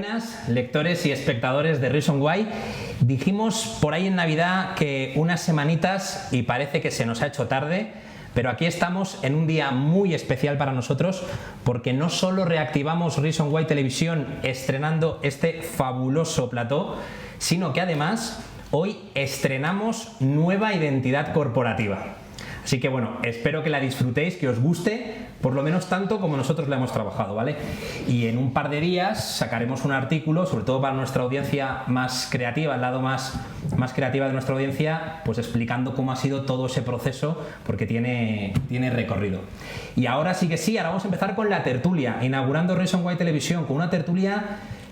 Buenas, lectores y espectadores de Reason Why. Dijimos por ahí en Navidad que unas semanitas y parece que se nos ha hecho tarde, pero aquí estamos en un día muy especial para nosotros porque no solo reactivamos Reason Why Televisión estrenando este fabuloso plató, sino que además hoy estrenamos nueva identidad corporativa. Así que bueno, espero que la disfrutéis, que os guste, por lo menos tanto como nosotros la hemos trabajado, ¿vale? Y en un par de días sacaremos un artículo, sobre todo para nuestra audiencia más creativa, el lado más creativa de nuestra audiencia, pues explicando cómo ha sido todo ese proceso, porque tiene recorrido. Y ahora sí que sí, ahora vamos a empezar con la tertulia, inaugurando Reason Why Televisión, con una tertulia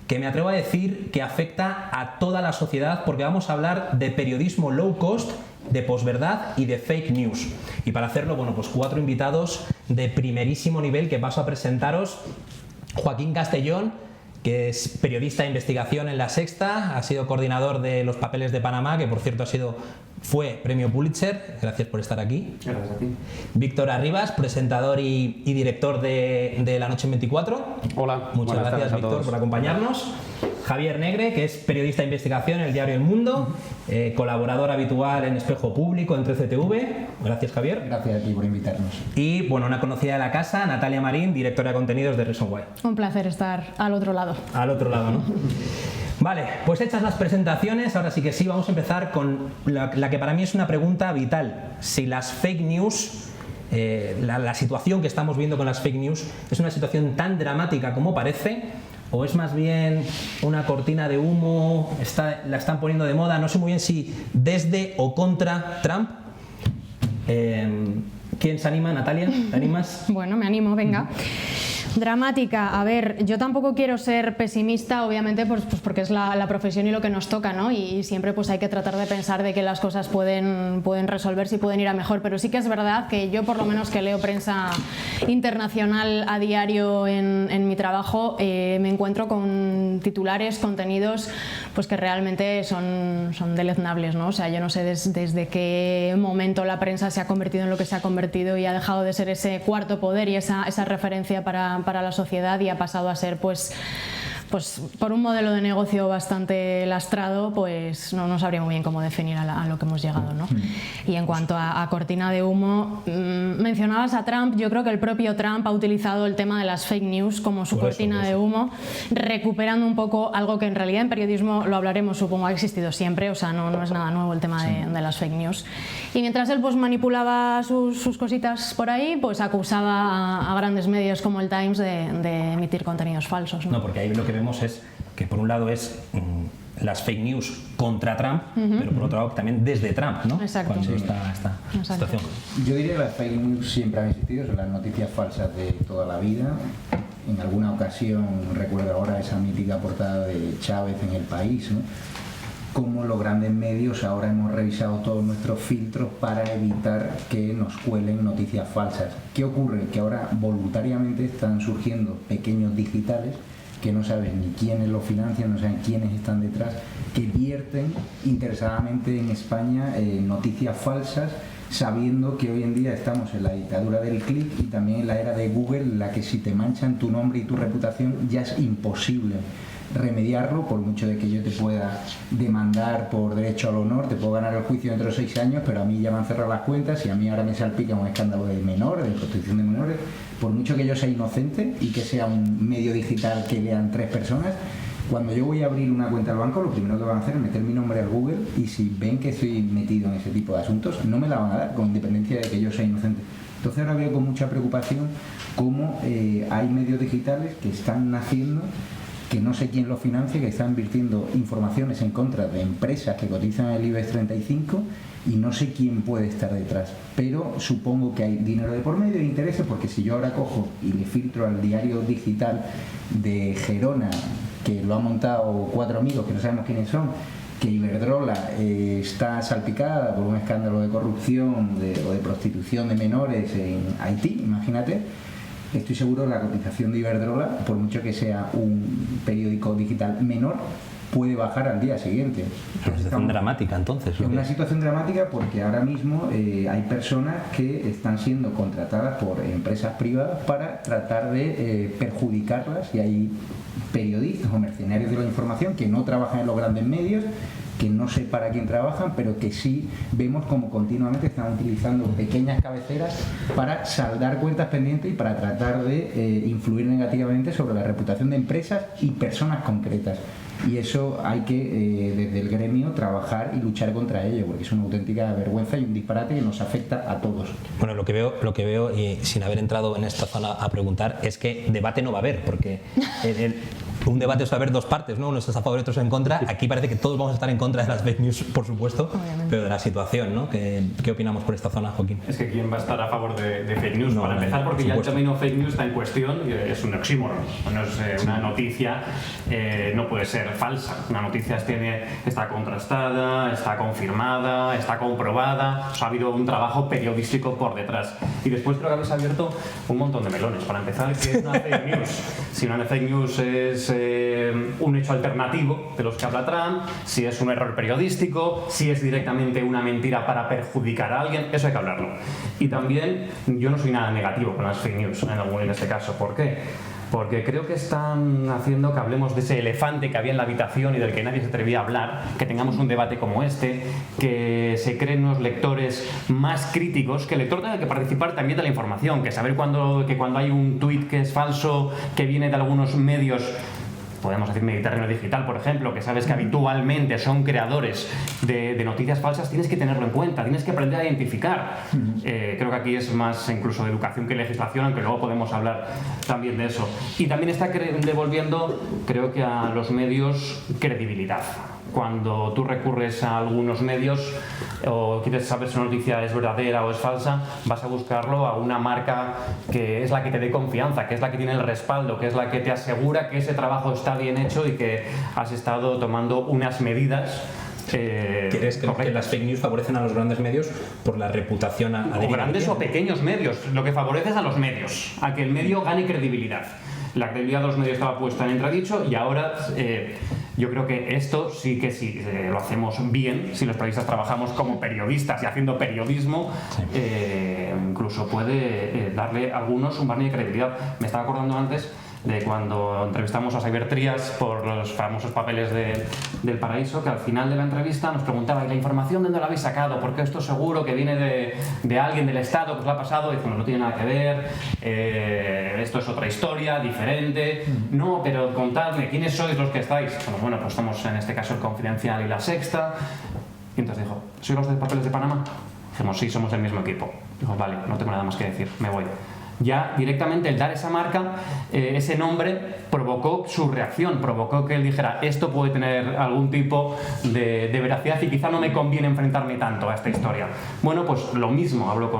que me atrevo a decir que afecta a toda la sociedad, porque vamos a hablar de periodismo low cost, de posverdad y de fake news. Y para hacerlo, bueno, pues 4 invitados de primerísimo nivel que paso a presentaros. Joaquín Castellón, que es periodista de investigación en La Sexta, ha sido coordinador de Los Papeles de Panamá, que por cierto fue premio Pulitzer. Gracias por estar aquí. Gracias a ti. Víctor Arribas, presentador y director de La Noche en 24. Hola. Muchas gracias, Víctor, por acompañarnos. Javier Negre, que es periodista de investigación en el diario El Mundo, colaborador habitual en Espejo Público, en 13TV. Gracias, Javier. Gracias a ti por invitarnos. Y bueno, una conocida de la casa, Natalia Marín, directora de contenidos de Reason Why. Un placer estar al otro lado. Al otro lado, ¿no? Vale, pues hechas las presentaciones, ahora sí que sí, vamos a empezar con la que para mí es una pregunta vital. Si las fake news, la situación que estamos viendo con las fake news es una situación tan dramática como parece, o es más bien una cortina de humo, la están poniendo de moda, no sé muy bien si desde o contra Trump. ¿Quién se anima? Natalia, ¿te animas? Bueno, me animo, venga. Dramática, a ver, yo tampoco quiero ser pesimista, obviamente, pues porque es la profesión y lo que nos toca, ¿no? Y siempre pues hay que tratar de pensar de que las cosas pueden resolverse y pueden ir a mejor, pero sí que es verdad que yo, por lo menos que leo prensa internacional a diario en mi trabajo, me encuentro con titulares, contenidos, pues que realmente son deleznables, ¿no? O sea, yo no sé desde qué momento la prensa se ha convertido en lo que se ha convertido y ha dejado de ser ese cuarto poder y esa referencia para la sociedad y ha pasado a ser pues por un modelo de negocio bastante lastrado, pues no sabría muy bien cómo definir a lo que hemos llegado, ¿no? Y en cuanto a cortina de humo, mencionabas a Trump. Yo creo que el propio Trump ha utilizado el tema de las fake news como su cortina de humo, recuperando un poco algo que en realidad en periodismo, lo hablaremos, supongo, ha existido siempre, o sea, no es nada nuevo el tema de las fake news. Y mientras él pues manipulaba sus cositas por ahí, pues acusaba a grandes medios como el Times de emitir contenidos falsos, ¿no? No, porque ahí lo que vemos es que por un lado es las fake news contra Trump, pero por otro lado también desde Trump, ¿no? Exacto. Cuando esta situación. Yo diría que las fake news siempre han existido, son las noticias falsas de toda la vida. En alguna ocasión, recuerdo ahora esa mítica portada de Chávez en El País, ¿no? Como los grandes medios ahora hemos revisado todos nuestros filtros para evitar que nos cuelen noticias falsas. ¿Qué ocurre? Que ahora voluntariamente están surgiendo pequeños digitales que no saben ni quiénes los financian, no saben quiénes están detrás, que vierten interesadamente en España noticias falsas, sabiendo que hoy en día estamos en la dictadura del clic y también en la era de Google, en la que si te manchan tu nombre y tu reputación ya es imposible remediarlo, por mucho de que yo te pueda demandar por derecho al honor, te puedo ganar el juicio dentro de 6 años, pero a mí ya me han cerrado las cuentas y a mí ahora me salpica un escándalo de menores, de prostitución de menores, por mucho que yo sea inocente y que sea un medio digital que vean 3 personas. Cuando yo voy a abrir una cuenta al banco, lo primero que van a hacer es meter mi nombre al Google y si ven que estoy metido en ese tipo de asuntos, no me la van a dar, con independencia de que yo sea inocente. Entonces ahora veo con mucha preocupación cómo hay medios digitales que están naciendo, que no sé quién los financia, que están virtiendo informaciones en contra de empresas que cotizan en el IBEX 35 y no sé quién puede estar detrás, pero supongo que hay dinero de por medio e intereses, porque si yo ahora cojo y le filtro al diario digital de Gerona, que lo han montado 4 amigos que no sabemos quiénes son, que Iberdrola está salpicada por un escándalo de corrupción o de prostitución de menores en Haití, imagínate. Estoy seguro que la cotización de Iberdrola, por mucho que sea un periódico digital menor, puede bajar al día siguiente. Es una situación dramática, entonces. Es una situación dramática porque ahora mismo hay personas que están siendo contratadas por empresas privadas para tratar de perjudicarlas, y hay periodistas o mercenarios de la información que no trabajan en los grandes medios, que no sé para quién trabajan, pero que sí vemos como continuamente están utilizando pequeñas cabeceras para saldar cuentas pendientes y para tratar de influir negativamente sobre la reputación de empresas y personas concretas. Y eso hay que, desde el gremio, trabajar y luchar contra ello, porque es una auténtica vergüenza y un disparate que nos afecta a todos. Bueno, lo que veo, y sin haber entrado en esta zona a preguntar, es que debate no va a haber, porque un debate va a haber dos partes, ¿no? Unos a favor y otros en contra. Aquí parece que todos vamos a estar en contra de las fake news, por supuesto, obviamente, pero de la situación, ¿no? ¿Qué opinamos por esta zona, Joaquín? Es que ¿quién va a estar a favor de fake news? No, para empezar, porque ya el término fake news está en cuestión, y es un oxímoron. No es una noticia, no puede ser falsa. Una noticia está contrastada, está confirmada, está comprobada. O sea, ha habido un trabajo periodístico por detrás. Y después creo que habéis abierto un montón de melones. Para empezar, ¿qué es una fake news? Si una fake news es un hecho alternativo de los que habla Trump, si es un error periodístico, si es directamente una mentira para perjudicar a alguien, eso hay que hablarlo. Y también yo no soy nada negativo con las fake news en este caso. ¿Por qué? Porque creo que están haciendo que hablemos de ese elefante que había en la habitación y del que nadie se atrevía a hablar, que tengamos un debate como este, que se creen unos lectores más críticos, que el lector tenga que participar también de la información, que saber cuando hay un tuit que es falso, que viene de algunos medios, podemos decir Mediterráneo Digital, por ejemplo, que sabes que habitualmente son creadores de noticias falsas, tienes que tenerlo en cuenta, tienes que aprender a identificar. Creo que aquí es más incluso de educación que legislación, aunque luego podemos hablar también de eso. Y también está devolviendo, creo que a los medios, credibilidad. Cuando tú recurres a algunos medios o quieres saber si una noticia es verdadera o es falsa, vas a buscarlo a una marca que es la que te dé confianza, que es la que tiene el respaldo, que es la que te asegura que ese trabajo está bien hecho y que has estado tomando unas medidas. ¿Crees que las fake news favorecen a los grandes medios por la reputación o grandes o pequeños medios? Lo que favorece es a los medios, a que el medio gane credibilidad. La credibilidad de los medios estaba puesta en entredicho y ahora yo creo que esto sí que si lo hacemos bien, si los periodistas trabajamos como periodistas y haciendo periodismo, incluso puede darle a algunos un barniz de credibilidad. Me estaba acordando antes de cuando entrevistamos a Xavier Trías por los famosos papeles del Paraíso, que al final de la entrevista nos preguntaba: ¿y la información de dónde la habéis sacado? Porque esto seguro que viene de alguien del Estado que os lo ha pasado. Y decimos, no tiene nada que ver, esto es otra historia, diferente. No, pero contadme, ¿quiénes sois los que estáis? Bueno, pues estamos en este caso El Confidencial y La Sexta. Y entonces dijo, ¿sois los de Papeles de Panamá? Dijimos, sí, somos del mismo equipo. Dijo, vale, no tengo nada más que decir, me voy. Ya directamente el dar esa marca, ese nombre, provocó su reacción, provocó que él dijera, esto puede tener algún tipo de veracidad y quizá no me conviene enfrentarme tanto a esta historia. Bueno, pues lo mismo hablo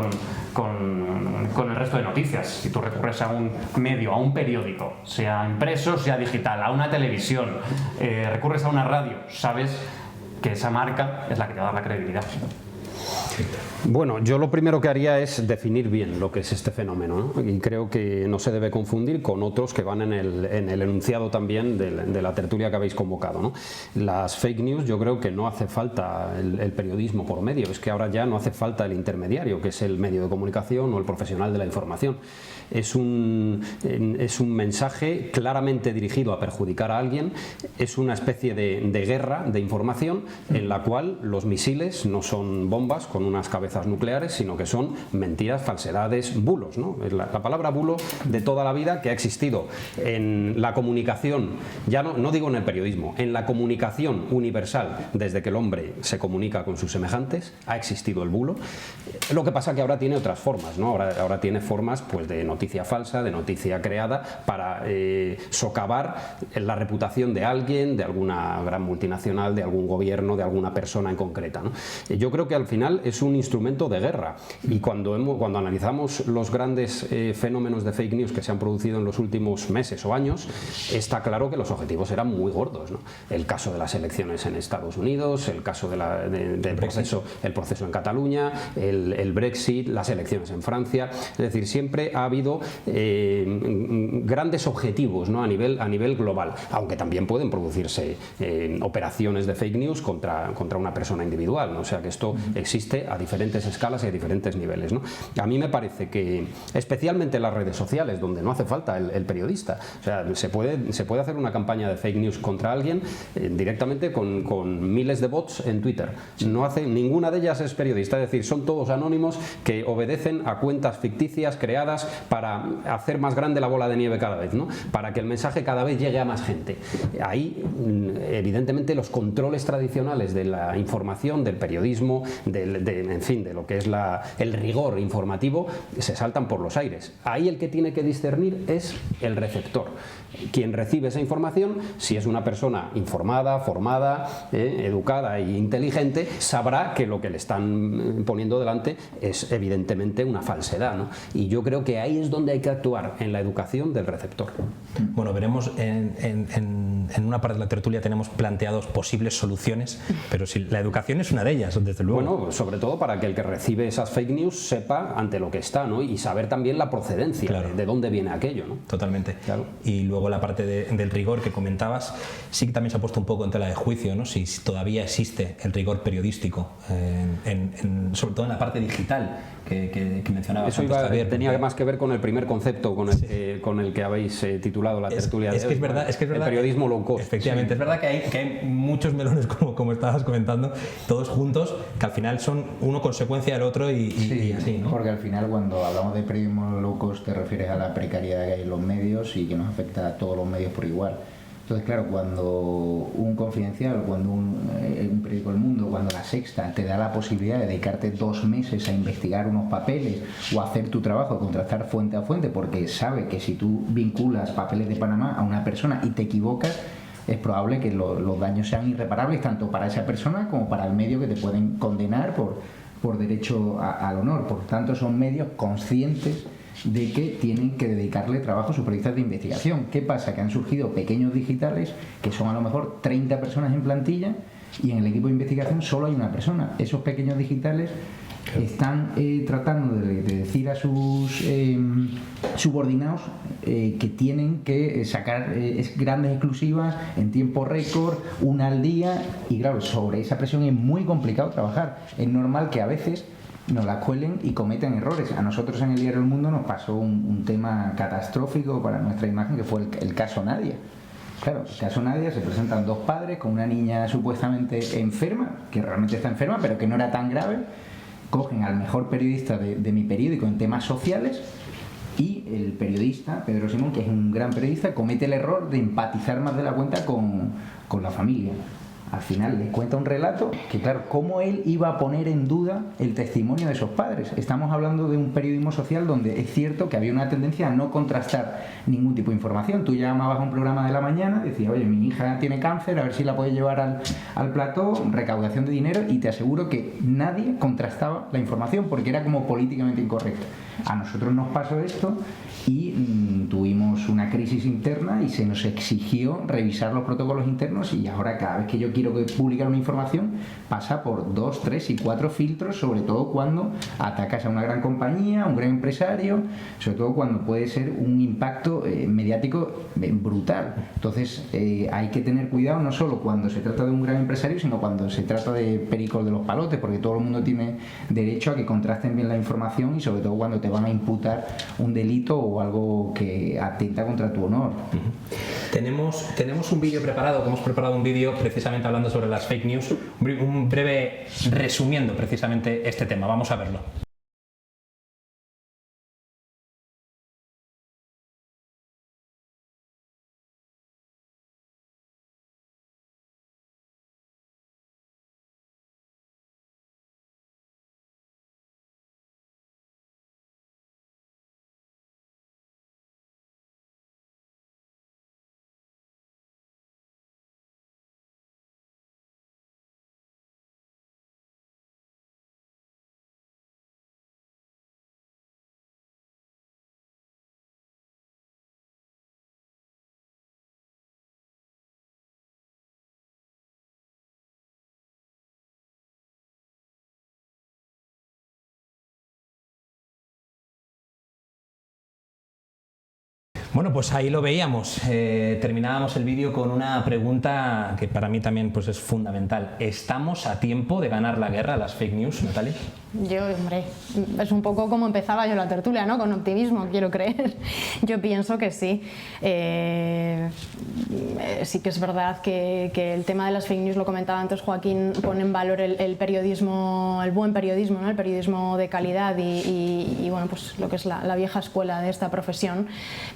con el resto de noticias. Si tú recurres a un medio, a un periódico, sea impreso, sea digital, a una televisión, recurres a una radio, sabes que esa marca es la que te va a dar la credibilidad. Bueno, yo lo primero que haría es definir bien lo que es este fenómeno, ¿no? Y creo que no se debe confundir con otros que van en el enunciado también de la tertulia que habéis convocado, ¿no? Las fake news, yo creo que no hace falta el periodismo por medio, es que ahora ya no hace falta el intermediario, que es el medio de comunicación o el profesional de la información. Es un mensaje claramente dirigido a perjudicar a alguien, es una especie de guerra de información en la cual los misiles no son bombas con unas cabezas nucleares, sino que son mentiras, falsedades, bulos, ¿no? La palabra bulo de toda la vida que ha existido en la comunicación, ya no digo en el periodismo, en la comunicación universal, desde que el hombre se comunica con sus semejantes, ha existido el bulo. Lo que pasa que ahora tiene otras formas, ¿no? Ahora tiene formas pues de noticia falsa, de noticia creada para socavar la reputación de alguien, de alguna gran multinacional, de algún gobierno, de alguna persona en concreta, ¿no? Yo creo que al final es un instrumento de guerra. Y cuando analizamos los grandes fenómenos de fake news que se han producido en los últimos meses o años, está claro que los objetivos eran muy gordos, ¿no? El caso de las elecciones en Estados Unidos, el caso del proceso en Cataluña, el Brexit, las elecciones en Francia. Es decir, siempre ha habido grandes objetivos, ¿no? a nivel global, aunque también pueden producirse operaciones de fake news contra una persona individual, ¿no? O sea que esto existe a diferentes escalas y a diferentes niveles, ¿no? A mí me parece que, especialmente en las redes sociales, donde no hace falta el periodista, o sea, se puede hacer una campaña de fake news contra alguien directamente con miles de bots en Twitter. Ninguna de ellas es periodista, es decir, son todos anónimos que obedecen a cuentas ficticias creadas para hacer más grande la bola de nieve cada vez, ¿no? Para que el mensaje cada vez llegue a más gente. Ahí, evidentemente, los controles tradicionales de la información, del periodismo, en fin, de lo que es el rigor informativo, se saltan por los aires. Ahí el que tiene que discernir es el receptor. Quien recibe esa información, si es una persona informada, formada, educada e inteligente, sabrá que lo que le están poniendo delante es evidentemente una falsedad, ¿no? Y yo creo que ahí es donde hay que actuar, en la educación del receptor. Bueno, veremos en una parte de la tertulia tenemos planteados posibles soluciones, pero si la educación es una de ellas, desde luego. Bueno, sobre todo para que el que recibe esas fake news sepa ante lo que está, ¿no? Y saber también la procedencia, claro, de dónde viene aquello, ¿no? Totalmente. Claro. Y luego la parte del rigor que comentabas, sí que también se ha puesto un poco en tela de juicio, ¿no? Si todavía existe el rigor periodístico, sobre todo en la parte digital que mencionabas. Eso tenía más que ver con el primer concepto con el que habéis titulado la tertulia. Es que es verdad, el periodismo low cost. Efectivamente, sí. Es verdad que hay muchos melones, como estabas comentando, todos juntos, que al final son uno consecuencia del otro y así, ¿no? Porque al final, cuando hablamos de periodismo low cost, te refieres a la precariedad que hay en los medios y que nos afecta a todos los medios por igual. Entonces, claro, cuando un Confidencial, cuando un periódico El Mundo, cuando La Sexta te da la posibilidad de dedicarte 2 meses a investigar unos papeles o a hacer tu trabajo, contrastar fuente a fuente, porque sabe que si tú vinculas papeles de Panamá a una persona y te equivocas, es probable que los daños sean irreparables tanto para esa persona como para el medio, que te pueden condenar por derecho al honor. Por tanto, son medios conscientes de que tienen que dedicarle trabajo a sus periodistas de investigación. ¿Qué pasa? Que han surgido pequeños digitales que son a lo mejor 30 personas en plantilla y en el equipo de investigación solo hay una persona. Esos pequeños digitales están tratando de decir a sus subordinados que tienen que sacar grandes exclusivas en tiempo récord, una al día, y claro, sobre esa presión es muy complicado trabajar. Es normal que a veces nos la cuelen y cometen errores. A nosotros en el diario El Mundo nos pasó un tema catastrófico para nuestra imagen, que fue el caso Nadia. Claro, el caso Nadia, se presentan 2 padres con una niña supuestamente enferma, que realmente está enferma, pero que no era tan grave. Cogen al mejor periodista de mi periódico en temas sociales, y el periodista, Pedro Simón, que es un gran periodista, comete el error de empatizar más de la cuenta con la familia. Al final les cuenta un relato que, claro, ¿cómo él iba a poner en duda el testimonio de esos padres? Estamos hablando de un periodismo social donde es cierto que había una tendencia a no contrastar ningún tipo de información. Tú llamabas a un programa de la mañana, decías, oye, mi hija tiene cáncer, a ver si la puedes llevar al plató, recaudación de dinero, y te aseguro que nadie contrastaba la información porque era como políticamente incorrecto. A nosotros nos pasó esto y tuvimos una crisis interna y se nos exigió revisar los protocolos internos, y ahora cada vez que yo quiero publicar una información pasa por 2, 3 y 4 filtros, sobre todo cuando atacas a una gran compañía, a un gran empresario, sobre todo cuando puede ser un impacto mediático brutal. Entonces hay que tener cuidado no solo cuando se trata de un gran empresario, sino cuando se trata de pericos de los palotes, porque todo el mundo tiene derecho a que contrasten bien la información, y sobre todo cuando te van a imputar un delito o algo que atenta contra tu honor. Tenemos un vídeo preparado, hemos preparado un vídeo precisamente hablando sobre las fake news, un breve resumiendo precisamente este tema. Vamos a verlo. Bueno, pues ahí lo veíamos. Terminábamos el vídeo con una pregunta que para mí también pues, es fundamental. ¿Estamos a tiempo de ganar la guerra a las fake news, Natalia? Yo, hombre, es un poco como empezaba yo la tertulia, ¿no? Con optimismo, quiero creer. Yo pienso que sí. Sí que es verdad que el tema de las fake news, lo comentaba antes Joaquín, pone en valor el periodismo, el buen periodismo, ¿no? El periodismo de calidad y bueno, pues lo que es la vieja escuela de esta profesión.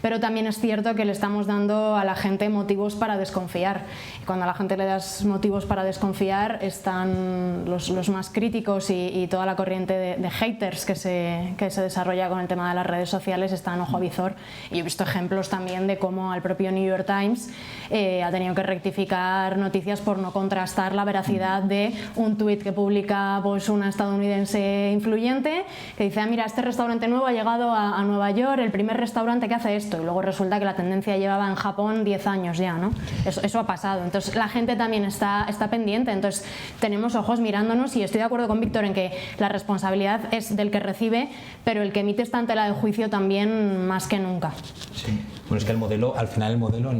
Pero también es cierto que le estamos dando a la gente motivos para desconfiar. Y cuando a la gente le das motivos para desconfiar, están los más críticos y toda la corriente de haters que se desarrolla con el tema de las redes sociales están ojo a visor. Y he visto ejemplos también de cómo al propio New York Times ha tenido que rectificar noticias por no contrastar la veracidad de un tuit que publica pues, una estadounidense influyente que dice, mira, este restaurante nuevo ha llegado a Nueva York, el primer restaurante que hace esto, y luego resulta que la tendencia llevaba en Japón 10 años ya, ¿no? Eso ha pasado. Entonces la gente también está pendiente, entonces tenemos ojos mirándonos, y estoy de acuerdo con Víctor en que la responsabilidad es del que recibe, pero el que emite está en tela de juicio también más que nunca. Sí. Bueno, es que el modelo, al final el modelo...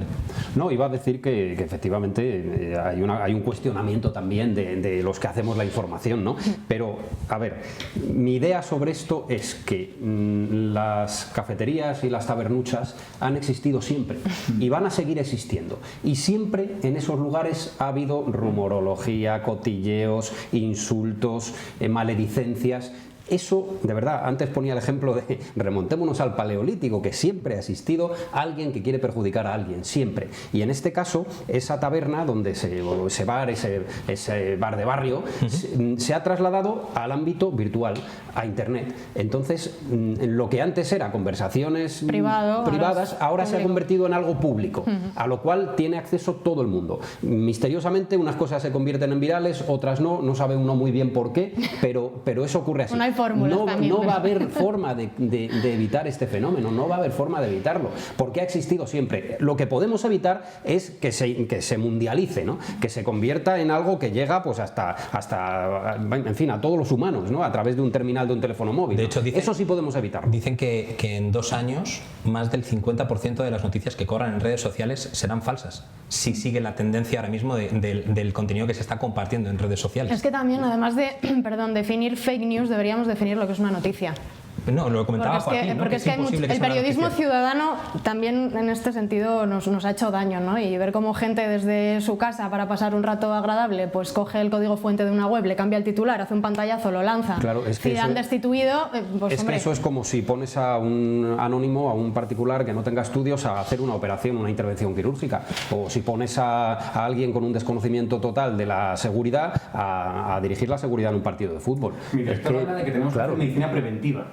No, iba a decir que efectivamente hay un cuestionamiento también de los que hacemos la información, ¿no? Pero, a ver, mi idea sobre esto es que las cafeterías y las tabernuchas han existido siempre y van a seguir existiendo. Y siempre en esos lugares ha habido rumorología, cotilleos, insultos, maledicencias. Eso, de verdad, antes ponía el ejemplo de remontémonos al Paleolítico, que siempre ha existido alguien que quiere perjudicar a alguien, siempre. Y en este caso, esa taberna, donde ese bar de barrio, se ha trasladado al ámbito virtual, a Internet. Entonces, lo que antes era conversaciones privadas, ahora se ha convertido en algo público, a lo cual tiene acceso todo el mundo. Misteriosamente, unas cosas se convierten en virales, otras no sabe uno muy bien por qué, pero eso ocurre así. No va a haber forma de evitar este fenómeno, no va a haber forma de evitarlo, porque ha existido siempre. Lo que podemos evitar es que se mundialice, ¿no? Que se convierta en algo que llega pues hasta en fin, a todos los humanos, ¿no? A través de un terminal de un teléfono móvil. De hecho, eso sí podemos evitarlo. Dicen que en 2 años más del 50% de las noticias que corran en redes sociales serán falsas, si sigue la tendencia ahora mismo del contenido que se está compartiendo en redes sociales. Es que también, además de definir fake news, deberíamos definir lo que es una noticia. No, lo comentaba Joaquín, ¿no? Porque es que el periodismo ciudadano también en este sentido nos ha hecho daño, ¿no? Y ver cómo gente desde su casa para pasar un rato agradable pues coge el código fuente de una web, le cambia el titular, hace un pantallazo, lo lanza, claro, es que si han destituido, pues es que eso es como si pones a un anónimo, a un particular que no tenga estudios a hacer una operación, una intervención quirúrgica, o si pones a alguien con un desconocimiento total de la seguridad a dirigir la seguridad en un partido de fútbol. Mira, esto habla de que tenemos que hacer medicina preventiva.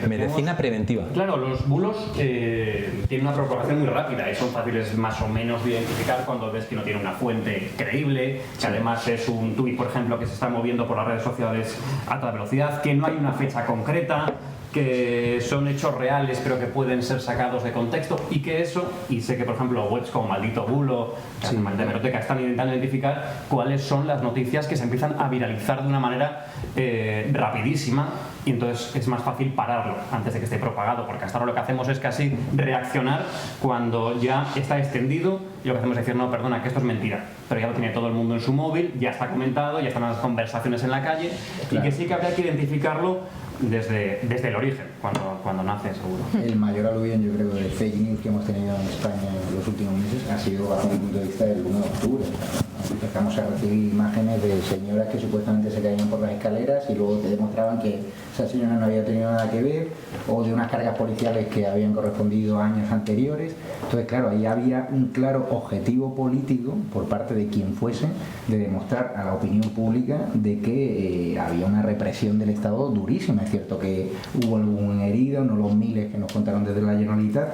Medicina preventiva. Claro, los bulos tienen una propagación muy rápida y son fáciles más o menos de identificar cuando ves que no tiene una fuente creíble, que además es un tuit, por ejemplo, que se está moviendo por las redes sociales a toda velocidad, que no hay una fecha concreta, que son hechos reales pero que pueden ser sacados de contexto, y que eso, y sé que por ejemplo webs como Maldito Bulo, que hacen de hemeroteca, están intentando identificar cuáles son las noticias que se empiezan a viralizar de una manera rapidísima, y entonces es más fácil pararlo antes de que esté propagado, porque hasta ahora lo que hacemos es casi reaccionar cuando ya está extendido, y lo que hacemos es decir, no, perdona, que esto es mentira, pero ya lo tiene todo el mundo en su móvil, ya está comentado, ya están las conversaciones en la calle, claro. Y que sí que habría que identificarlo desde el origen, cuando nace, seguro. El mayor aluvión, yo creo, de fake news que hemos tenido en España en los últimos meses ha sido, bajo mi punto de vista, el 1 de octubre. Empezamos a recibir imágenes de señoras que supuestamente se caían por las escaleras y luego te demostraban que esa señora no había tenido nada que ver, o de unas cargas policiales que habían correspondido a años anteriores. Entonces, claro, ahí había un claro objetivo político por parte de quien fuese de demostrar a la opinión pública de que había una represión del Estado durísima. Es cierto que hubo algún herido, no los miles que nos contaron desde la Generalitat,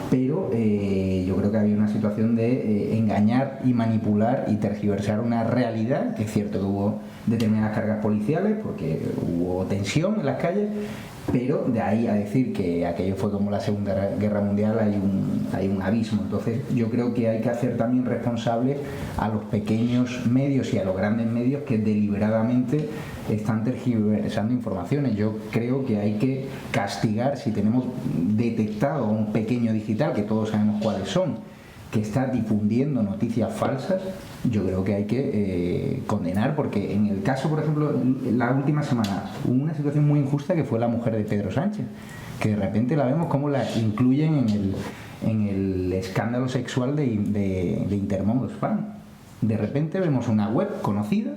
pero yo creo que había una situación de engañar y manipular y tergiversar una realidad, que es cierto que hubo determinadas cargas policiales porque hubo tensión en las calles, pero de ahí a decir que aquello fue como la Segunda Guerra Mundial hay un abismo. Entonces yo creo que hay que hacer también responsables a los pequeños medios y a los grandes medios que deliberadamente están tergiversando informaciones. Yo creo que hay que castigar, si tenemos detectado un pequeño digital, que todos sabemos persona que está difundiendo noticias falsas, yo creo que hay que condenar, porque en el caso, por ejemplo, en la última semana hubo una situación muy injusta que fue la mujer de Pedro Sánchez, que de repente la vemos como la incluyen en el escándalo sexual de Intermón Spam. De repente vemos una web conocida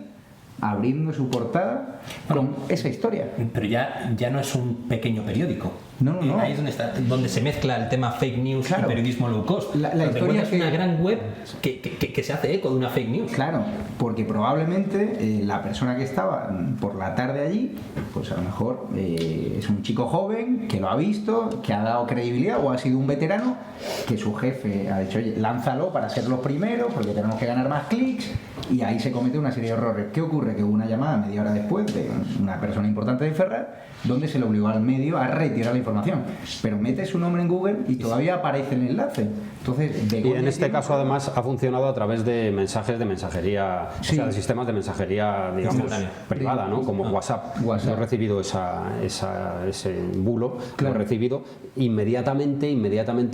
abriendo su portada con esa historia. Pero ya no es un pequeño periódico. No. Ahí es donde está, donde se mezcla el tema fake news, claro, y periodismo low cost. La historia es una gran web que se hace eco de una fake news. Claro, porque probablemente la persona que estaba por la tarde allí, pues a lo mejor es un chico joven que lo ha visto, que ha dado credibilidad, o ha sido un veterano que su jefe ha dicho, oye, lánzalo para ser los primeros porque tenemos que ganar más clics, y ahí se comete una serie de errores. ¿Qué ocurre? Que hubo una llamada media hora después de una persona importante de Ferrar, donde se le obligó al medio a retirar la información, pero mete su nombre en Google y todavía aparece el enlace. Entonces, y en este caso además ha funcionado a través de mensajes de mensajería, sí, o sea, de sistemas de mensajería, digamos, privada, ¿no? Como WhatsApp. Yo he recibido ese bulo, claro, lo he recibido inmediatamente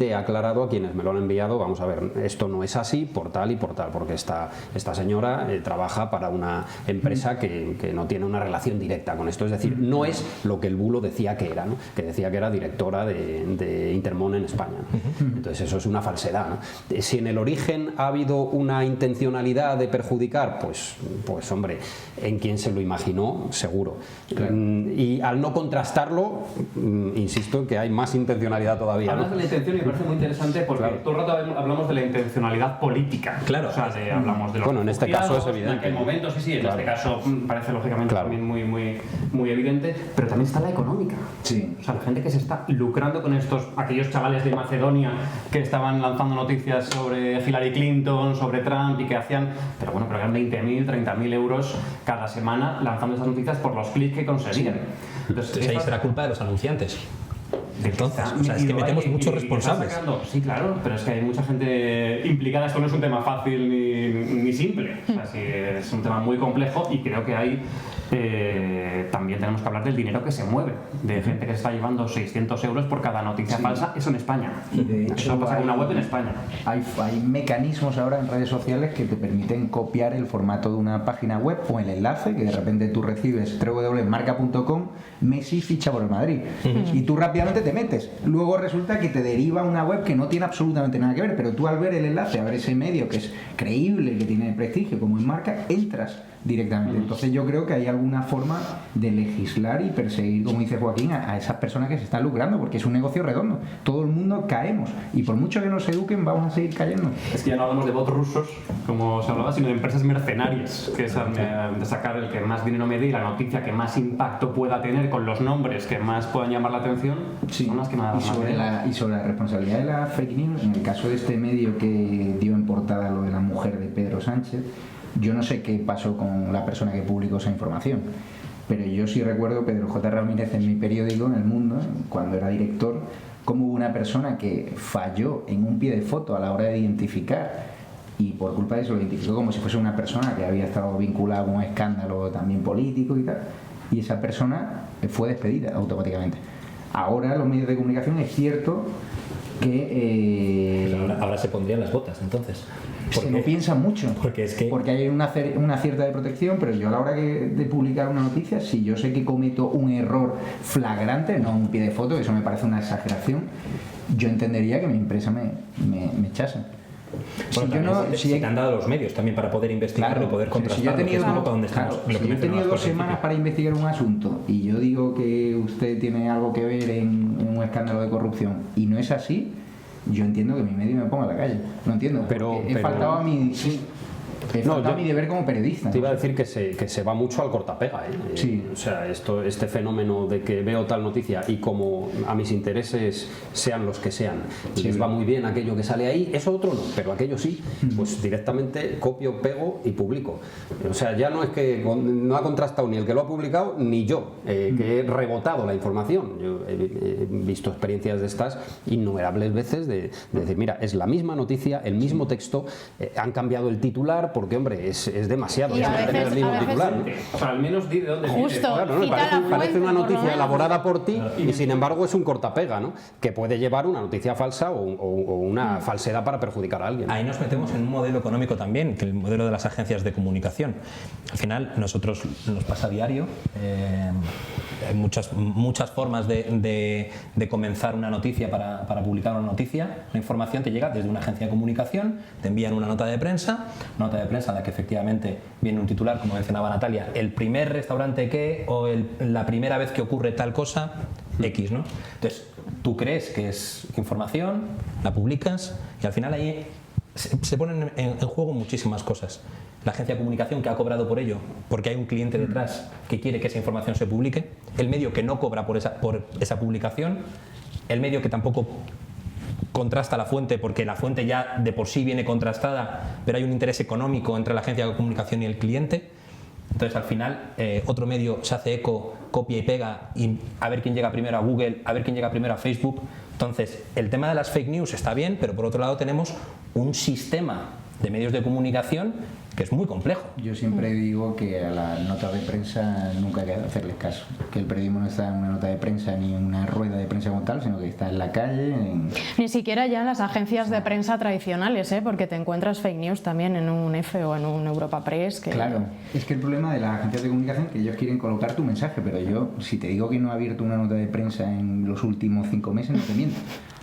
he aclarado a quienes me lo han enviado, vamos a ver, esto no es así por tal y por tal, porque esta señora trabaja para una empresa que no tiene una relación directa con esto, es decir, no es lo que el bulo decía que era, ¿no? Que decía que era directora de Intermón en España, ¿no? Entonces eso es una falsedad, ¿no? Si en el origen ha habido una intencionalidad de perjudicar, pues hombre, en quien se lo imaginó, seguro. Claro. Y al no contrastarlo, insisto en que hay más intencionalidad todavía. Hablas de la intención y me parece muy interesante porque claro, todo el rato hablamos de la intencionalidad política. Claro. O sea, hablamos de los en este caso es evidente. En aquel momento, sí, en claro, este caso parece lógicamente claro, también muy evidente, pero también está la económica. Sí. O sea, la gente que se está lucrando con aquellos chavales de Macedonia que estaban lanzando noticias sobre Hillary Clinton, sobre Trump y que hacían, pero eran 20.000, 30.000 euros cada semana lanzando esas noticias por los clics que conseguían. Entonces, ahí será culpa de los anunciantes. Entonces, o sea, es que metemos muchos responsables. Sí, claro, pero es que hay mucha gente implicada. Esto no es un tema fácil ni simple. O sea, sí, es un tema muy complejo y creo que hay también tenemos que hablar del dinero que se mueve, de gente que se está llevando 600 euros por cada noticia falsa, eso en España. Y de hecho, eso pasa con una web en España. Hay mecanismos ahora en redes sociales que te permiten copiar el formato de una página web o el enlace, que de repente tú recibes www.marca.com, Messi ficha por el Madrid, y tú rápidamente te metes. Luego resulta que te deriva a una web que no tiene absolutamente nada que ver, pero tú al ver el enlace, a ver ese medio que es creíble, que tiene prestigio como en Marca, entras directamente. Entonces yo creo que hay alguna forma de legislar y perseguir, como dice Joaquín, a esas personas que se están lucrando, porque es un negocio redondo. Todo el mundo caemos y por mucho que nos eduquen vamos a seguir cayendo. Es que ya no hablamos de bots rusos, como se hablaba, sino de empresas mercenarias, que es de sacar el que más dinero me dé y la noticia que más impacto pueda tener con los nombres que más puedan llamar la atención. Sí. Son las que más y sobre la responsabilidad de la fake news, en el caso de este medio que dio en portada lo de la mujer de Pedro Sánchez, yo no sé qué pasó con la persona que publicó esa información, pero yo sí recuerdo Pedro J. Ramírez en mi periódico, en El Mundo, cuando era director, cómo hubo una persona que falló en un pie de foto a la hora de identificar, y por culpa de eso lo identificó como si fuese una persona que había estado vinculada con un escándalo también político y tal, y esa persona fue despedida automáticamente. Ahora los medios de comunicación es cierto que... ahora se pondrían las botas, entonces. Se lo piensa mucho, porque hay una cierta de protección, pero yo a la hora de publicar una noticia, si yo sé que cometo un error flagrante, no un pie de foto, eso me parece una exageración, yo entendería que mi empresa me echase. Bueno, si te han dado los medios también para poder investigar y poder contrastar si yo he tenido 2 semanas para investigar un asunto y yo digo que usted tiene algo que ver en un escándalo de corrupción y no es así, yo entiendo que mi medio me ponga a la calle. No entiendo, pero he faltado a mi... mi deber como periodista. Te iba a decir que se va mucho al cortapega, ¿eh? Sí. O sea, este fenómeno de que veo tal noticia y como a mis intereses sean los que sean, les va muy bien aquello que sale ahí, eso otro no, pero aquello sí, pues directamente copio, pego y publico. O sea, ya no es que no ha contrastado ni el que lo ha publicado ni yo, que he rebotado la información. Yo he visto experiencias de estas innumerables veces de decir, mira, es la misma noticia, el mismo texto, han cambiado el titular porque, hombre, es demasiado. Y Es a mantener veces- el mismo a veces- titular, ¿no? O sea, al menos di de dónde viene. Justo. Claro, ¿no? Cita Parece, la fuente, parece una por lo noticia menos. elaborada por ti y sin embargo es un cortapega, ¿no? Que puede llevar una noticia falsa o una falsedad para perjudicar a alguien. Ahí nos metemos en un modelo económico también, que el modelo de las agencias de comunicación. Al final, nosotros nos pasa a diario, hay muchas formas de comenzar una noticia para publicar una noticia. La información te llega desde una agencia de comunicación, te envían una nota de prensa en la que efectivamente viene un titular, como mencionaba Natalia, el primer restaurante que, o la primera vez que ocurre tal cosa, X, ¿no? Entonces, tú crees que es información, la publicas y al final ahí se ponen en juego muchísimas cosas. La agencia de comunicación que ha cobrado por ello, porque hay un cliente detrás que quiere que esa información se publique, el medio que no cobra por esa publicación, el medio que tampoco contrasta la fuente porque la fuente ya de por sí viene contrastada, pero hay un interés económico entre la agencia de comunicación y el cliente. Entonces, al final, otro medio se hace eco, copia y pega, y a ver quién llega primero a Google, a ver quién llega primero a Facebook. Entonces, el tema de las fake news está bien, pero por otro lado tenemos un sistema de medios de comunicación que es muy complejo. Yo siempre digo que a las notas de prensa nunca hay que hacerles caso, que el periodismo no está en una nota de prensa ni en una rueda de prensa como tal, sino que está en la calle. Ni siquiera ya en las agencias de prensa tradicionales, porque te encuentras fake news también en un EFE o en un Europa Press. Claro, es que el problema de las agencias de comunicación es que ellos quieren colocar tu mensaje, pero yo, si te digo que no he abierto una nota de prensa en los últimos 5 meses, no te miento.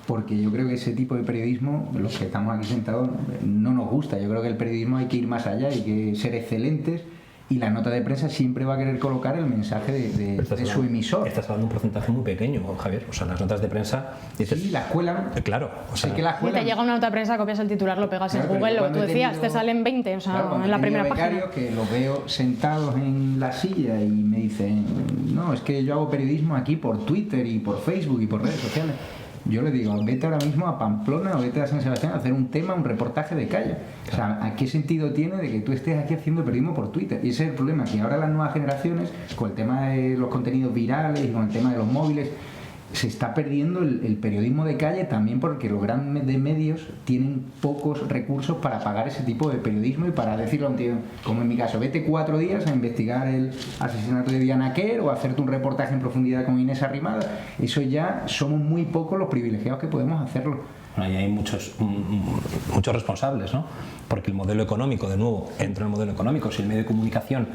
Porque yo creo que ese tipo de periodismo, los que estamos aquí sentados, no nos gusta. Yo creo que el periodismo hay que ir más allá, hay que ser excelentes, y la nota de prensa siempre va a querer colocar el mensaje de su emisor. Estás hablando de un porcentaje muy pequeño, Javier. O sea, las notas de prensa... Dices, Sí, la escuela. Claro. O sea, Sé que la Y escuela. te llega una nota de prensa, copias el titular, lo pegas Claro, en pero Google, yo lo que tú cuando he decías, tenido- te salen 20, o sea, Claro, cuando en la he tenido primera página. becarios que los veo sentados en la silla y me dicen, no, es que yo hago periodismo aquí por Twitter y por Facebook y por redes sociales. Yo le digo, vete ahora mismo a Pamplona o vete a San Sebastián a hacer un tema, un reportaje de calle. O sea, ¿a qué sentido tiene de que tú estés aquí haciendo periodismo por Twitter? Y ese es el problema, que ahora las nuevas generaciones, con el tema de los contenidos virales y con el tema de los móviles, se está perdiendo el periodismo de calle también porque los grandes medios tienen pocos recursos para pagar ese tipo de periodismo y para decirle a un tío, como en mi caso, vete 4 días a investigar el asesinato de Diana Quer o a hacerte un reportaje en profundidad con Inés Arrimadas. Eso ya somos muy pocos los privilegiados que podemos hacerlo. Bueno, y hay muchos responsables, ¿no? Porque el modelo económico, de nuevo, entra en el modelo económico. Si el medio de comunicación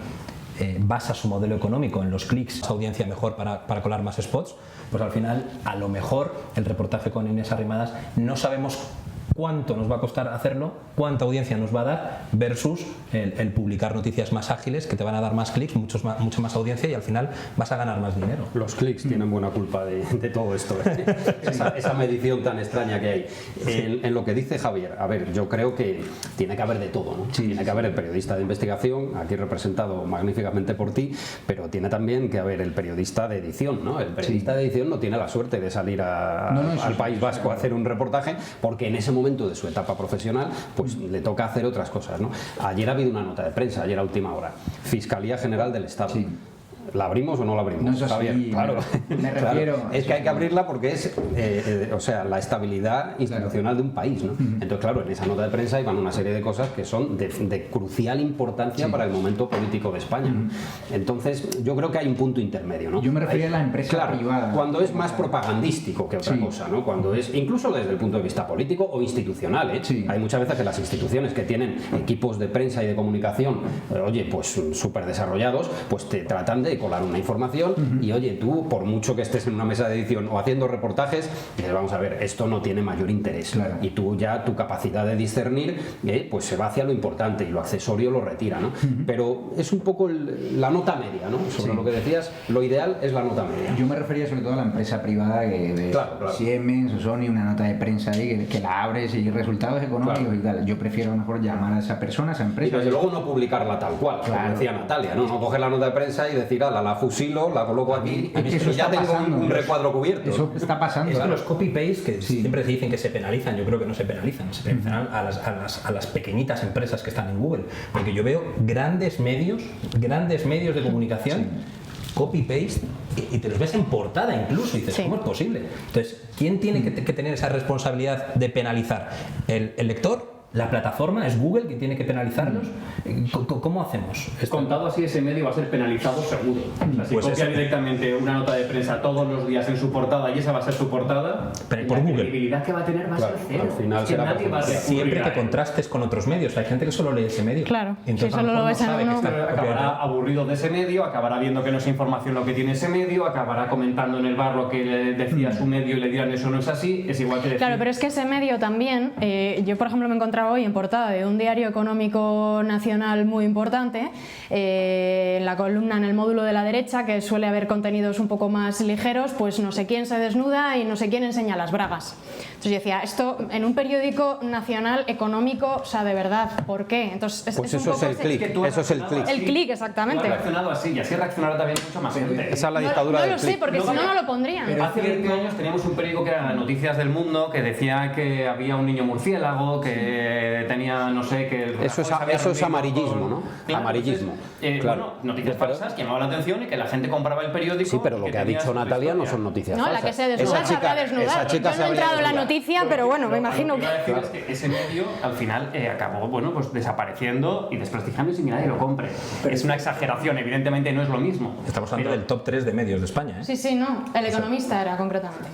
basa su modelo económico en los clics, esa audiencia mejor para colar más spots, pues al final, a lo mejor, el reportaje con Inés Arrimadas no sabemos cuánto nos va a costar hacerlo, cuánta audiencia nos va a dar versus el publicar noticias más ágiles que te van a dar más clics, mucha más audiencia y al final vas a ganar más dinero. Los clics tienen buena culpa de todo esto, esa medición tan extraña que hay. En lo que dice Javier, a ver, yo creo que tiene que haber de todo, ¿no? Tiene que haber el periodista de investigación, aquí representado magníficamente por ti, pero tiene también que haber el periodista de edición, ¿no? El periodista de edición no tiene la suerte de salir al País Vasco a hacer un reportaje porque en ese momento de su etapa profesional pues le toca hacer otras cosas, ¿no? Ayer ha habido una nota de prensa, ayer a última hora, Fiscalía General del Estado. Sí. ¿La abrimos o no la abrimos? No, eso Javier, sí, claro. me refiero. Claro. Es que hay que abrirla porque es o sea, la estabilidad institucional de un país, ¿no? Entonces, claro, en esa nota de prensa iban una serie de cosas que son de crucial importancia para el momento político de España, ¿no? Entonces, yo creo que hay un punto intermedio, ¿no? Yo me refería a la empresa privada. Cuando es más propagandístico que otra cosa, ¿no? Cuando es, incluso desde el punto de vista político o institucional, ¿eh? Sí. Hay muchas veces que las instituciones que tienen equipos de prensa y de comunicación, oye, pues súper desarrollados, pues te tratan de colar una información y oye, tú por mucho que estés en una mesa de edición o haciendo reportajes, dices, vamos a ver, esto no tiene mayor interés. Claro. Y tú ya, tu capacidad de discernir, pues se va hacia lo importante y lo accesorio lo retira, ¿no? Pero es un poco la nota media, ¿no? Sobre lo que decías, lo ideal es la nota media. Yo me refería sobre todo a la empresa privada que de Claro. Siemens o Sony, una nota de prensa ahí que la abres y resultados económicos y tal. Yo prefiero a lo mejor llamar a esa persona, a esa Y empresa. desde luego no publicarla tal cual, como decía Natalia, ¿no? No coger la nota de prensa y decir, la fusilo, la coloco aquí Es que eso y ya está tengo pasando. un recuadro cubierto. Eso está pasando. Es que los copy-paste, que siempre se dicen que se penalizan, yo creo que no se penalizan, se penalizan a las pequeñitas empresas que están en Google. Porque yo veo grandes medios de comunicación, copy-paste, y te los ves en portada incluso, y dices, ¿cómo es posible? Entonces, ¿quién tiene que tener esa responsabilidad de penalizar? ¿El lector? ¿La plataforma es Google que tiene que penalizarlos? ¿Cómo hacemos? Contado así, ese medio va a ser penalizado seguro. O sea, si Pues copia eso. directamente una nota de prensa todos los días en su portada y esa va a ser su portada, Pero por la Google. credibilidad que va a tener va a ser Claro, cero. al final Es que será nadie va a perjudicial. recurrir Siempre a que él. contrastes con otros medios. Hay gente que solo lee ese medio. Claro, Y entonces si a lo solo lo mejor ves no en sabe que uno. está Pero copiado. acabará aburrido de ese medio, acabará viendo que no es información lo que tiene ese medio, acabará comentando en el bar lo que le decía su medio y le dirán eso no es así, es igual que decir... Claro, pero es que ese medio también, yo por ejemplo me encontraba hoy en portada de un diario económico nacional muy importante, en la columna, en el módulo de la derecha, que suele haber contenidos un poco más ligeros, pues no sé quién se desnuda y no sé quién enseña las bragas. Entonces yo decía, esto en un periódico nacional económico, o sea, de verdad, ¿por qué? Entonces Pues un eso es poco el clic, que tú has eso es el reaccionado clic. El clic, exactamente. Tú has reaccionado así y así reaccionará también mucha más gente. Esa es la No, dictadura no del lo sé, clic. porque si no, no lo pondrían. Hace 20 años teníamos un periódico que era Noticias del Mundo, que decía que había un niño murciélago, que tenía, no sé, que... Eso es- Rajoy se había eso es reunido amarillismo, ¿no? Claro, Amarillismo, entonces, claro. Bueno, noticias falsas que llamaban la atención y que la gente compraba el periódico. Sí, pero y lo que ha tenía dicho su Natalia no historia. son noticias No, falsas. la que se desnuda Esa se habrá chica, desnudado. esa chica Yo se no he habría entrado en la desnudado. noticia, pero bueno, me imagino Lo que iba a que... decir es que ese medio al final acabó pues desapareciendo y desprestigiando sin que nadie lo compre. Es una exageración, evidentemente no es lo mismo. Estamos hablando Pero- del top 3 de medios de España. ¿eh? Sí, sí, no. El Economista era concretamente.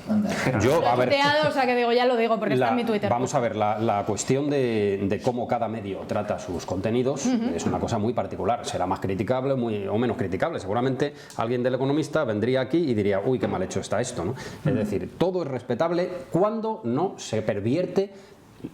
Yo, Lo a he ver, tuiteado, o sea que digo, ya lo digo porque está en mi Twitter. vamos a ver, la cuestión de cómo cada medio trata sus contenidos es una cosa muy particular. Será más criticable o menos criticable. Seguramente alguien del Economista vendría aquí y diría, uy, qué mal hecho está esto, ¿no? Es decir, todo es respetable cuando no se pervierte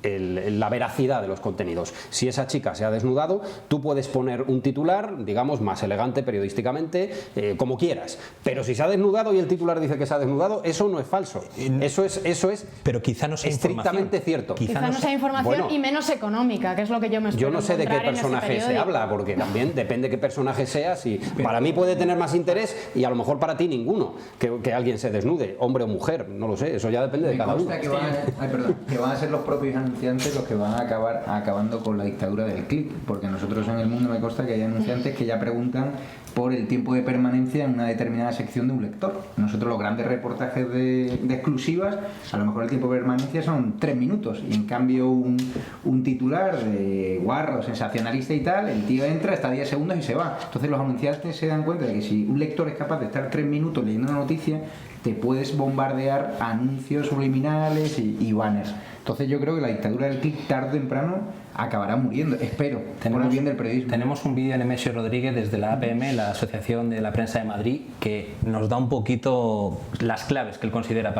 la veracidad de los contenidos. Si esa chica se ha desnudado, tú puedes poner un titular, digamos, más elegante periodísticamente, como quieras. Pero si se ha desnudado y el titular dice que se ha desnudado, eso no es falso. Eso es Pero quizá no sea estrictamente información. cierto. Quizá no sea información Bueno, y menos económica, que es lo que yo me espero Yo no sé de qué encontrar en ese personaje se periódico. habla, porque también depende qué personaje sea. Si para mí puede tener más interés y a lo mejor para ti ninguno, que alguien se desnude, hombre o mujer, no lo sé, eso ya depende de Me cada uno. consta que van a ser los propios anunciantes los que van a acabar acabando con la dictadura del clic, porque nosotros en El Mundo me consta que hay anunciantes que ya preguntan por el tiempo de permanencia en una determinada sección de un lector. Nosotros los grandes reportajes de exclusivas, a lo mejor el tiempo de permanencia son 3 minutos y en cambio un titular de guarro, sensacionalista y tal, el tío entra, está 10 segundos y se va. Entonces los anunciantes se dan cuenta de que si un lector es capaz de estar 3 minutos leyendo una noticia, te puedes bombardear anuncios subliminales y banners. Entonces yo creo que la dictadura del clic tarde o temprano acabará muriendo, espero, por el bien del periodismo. Tenemos un vídeo de Nemesio Rodríguez desde la APM, la Asociación de la Prensa de Madrid, que nos da un poquito las claves que él considera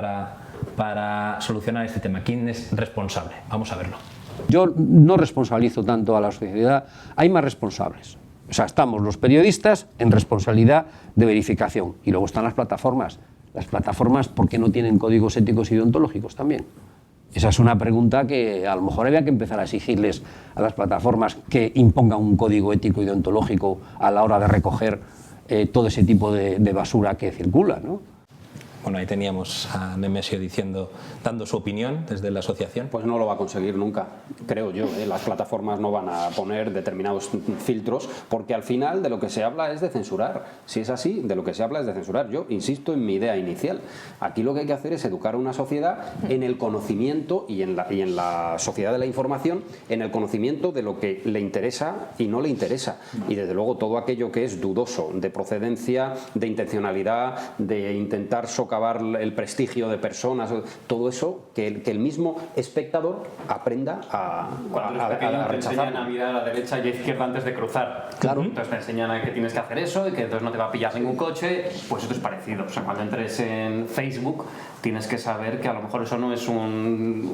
para solucionar este tema. ¿Quién es responsable? Vamos a verlo. Yo no responsabilizo tanto a la sociedad, hay más responsables. O sea, estamos los periodistas en responsabilidad de verificación y luego están las plataformas. Las plataformas, ¿por qué no tienen códigos éticos y deontológicos también? Esa es una pregunta que a lo mejor había que empezar a exigirles a las plataformas que impongan un código ético y deontológico a la hora de recoger todo ese tipo de basura que circula, ¿no? Bueno, ahí teníamos a Nemesio dando su opinión desde la asociación. Pues no lo va a conseguir nunca, creo yo. Las plataformas no van a poner determinados filtros porque al final de lo que se habla es de censurar. Si es así, de lo que se habla es de censurar. Yo insisto en mi idea inicial. Aquí lo que hay que hacer es educar a una sociedad en el conocimiento y en la sociedad de la información, en el conocimiento de lo que le interesa y no le interesa. Y desde luego todo aquello que es dudoso, de procedencia, de intencionalidad, de intentar socavar el prestigio de personas, todo eso, que el mismo espectador aprenda Cuando a eres pequeño te enseñan rechazar. a mirar a la derecha y a izquierda antes de cruzar. Claro. Entonces te enseñan a que tienes que hacer eso y que entonces no te va a pillar ningún coche. Pues esto es parecido. O sea, cuando entres en Facebook tienes que saber que a lo mejor eso no es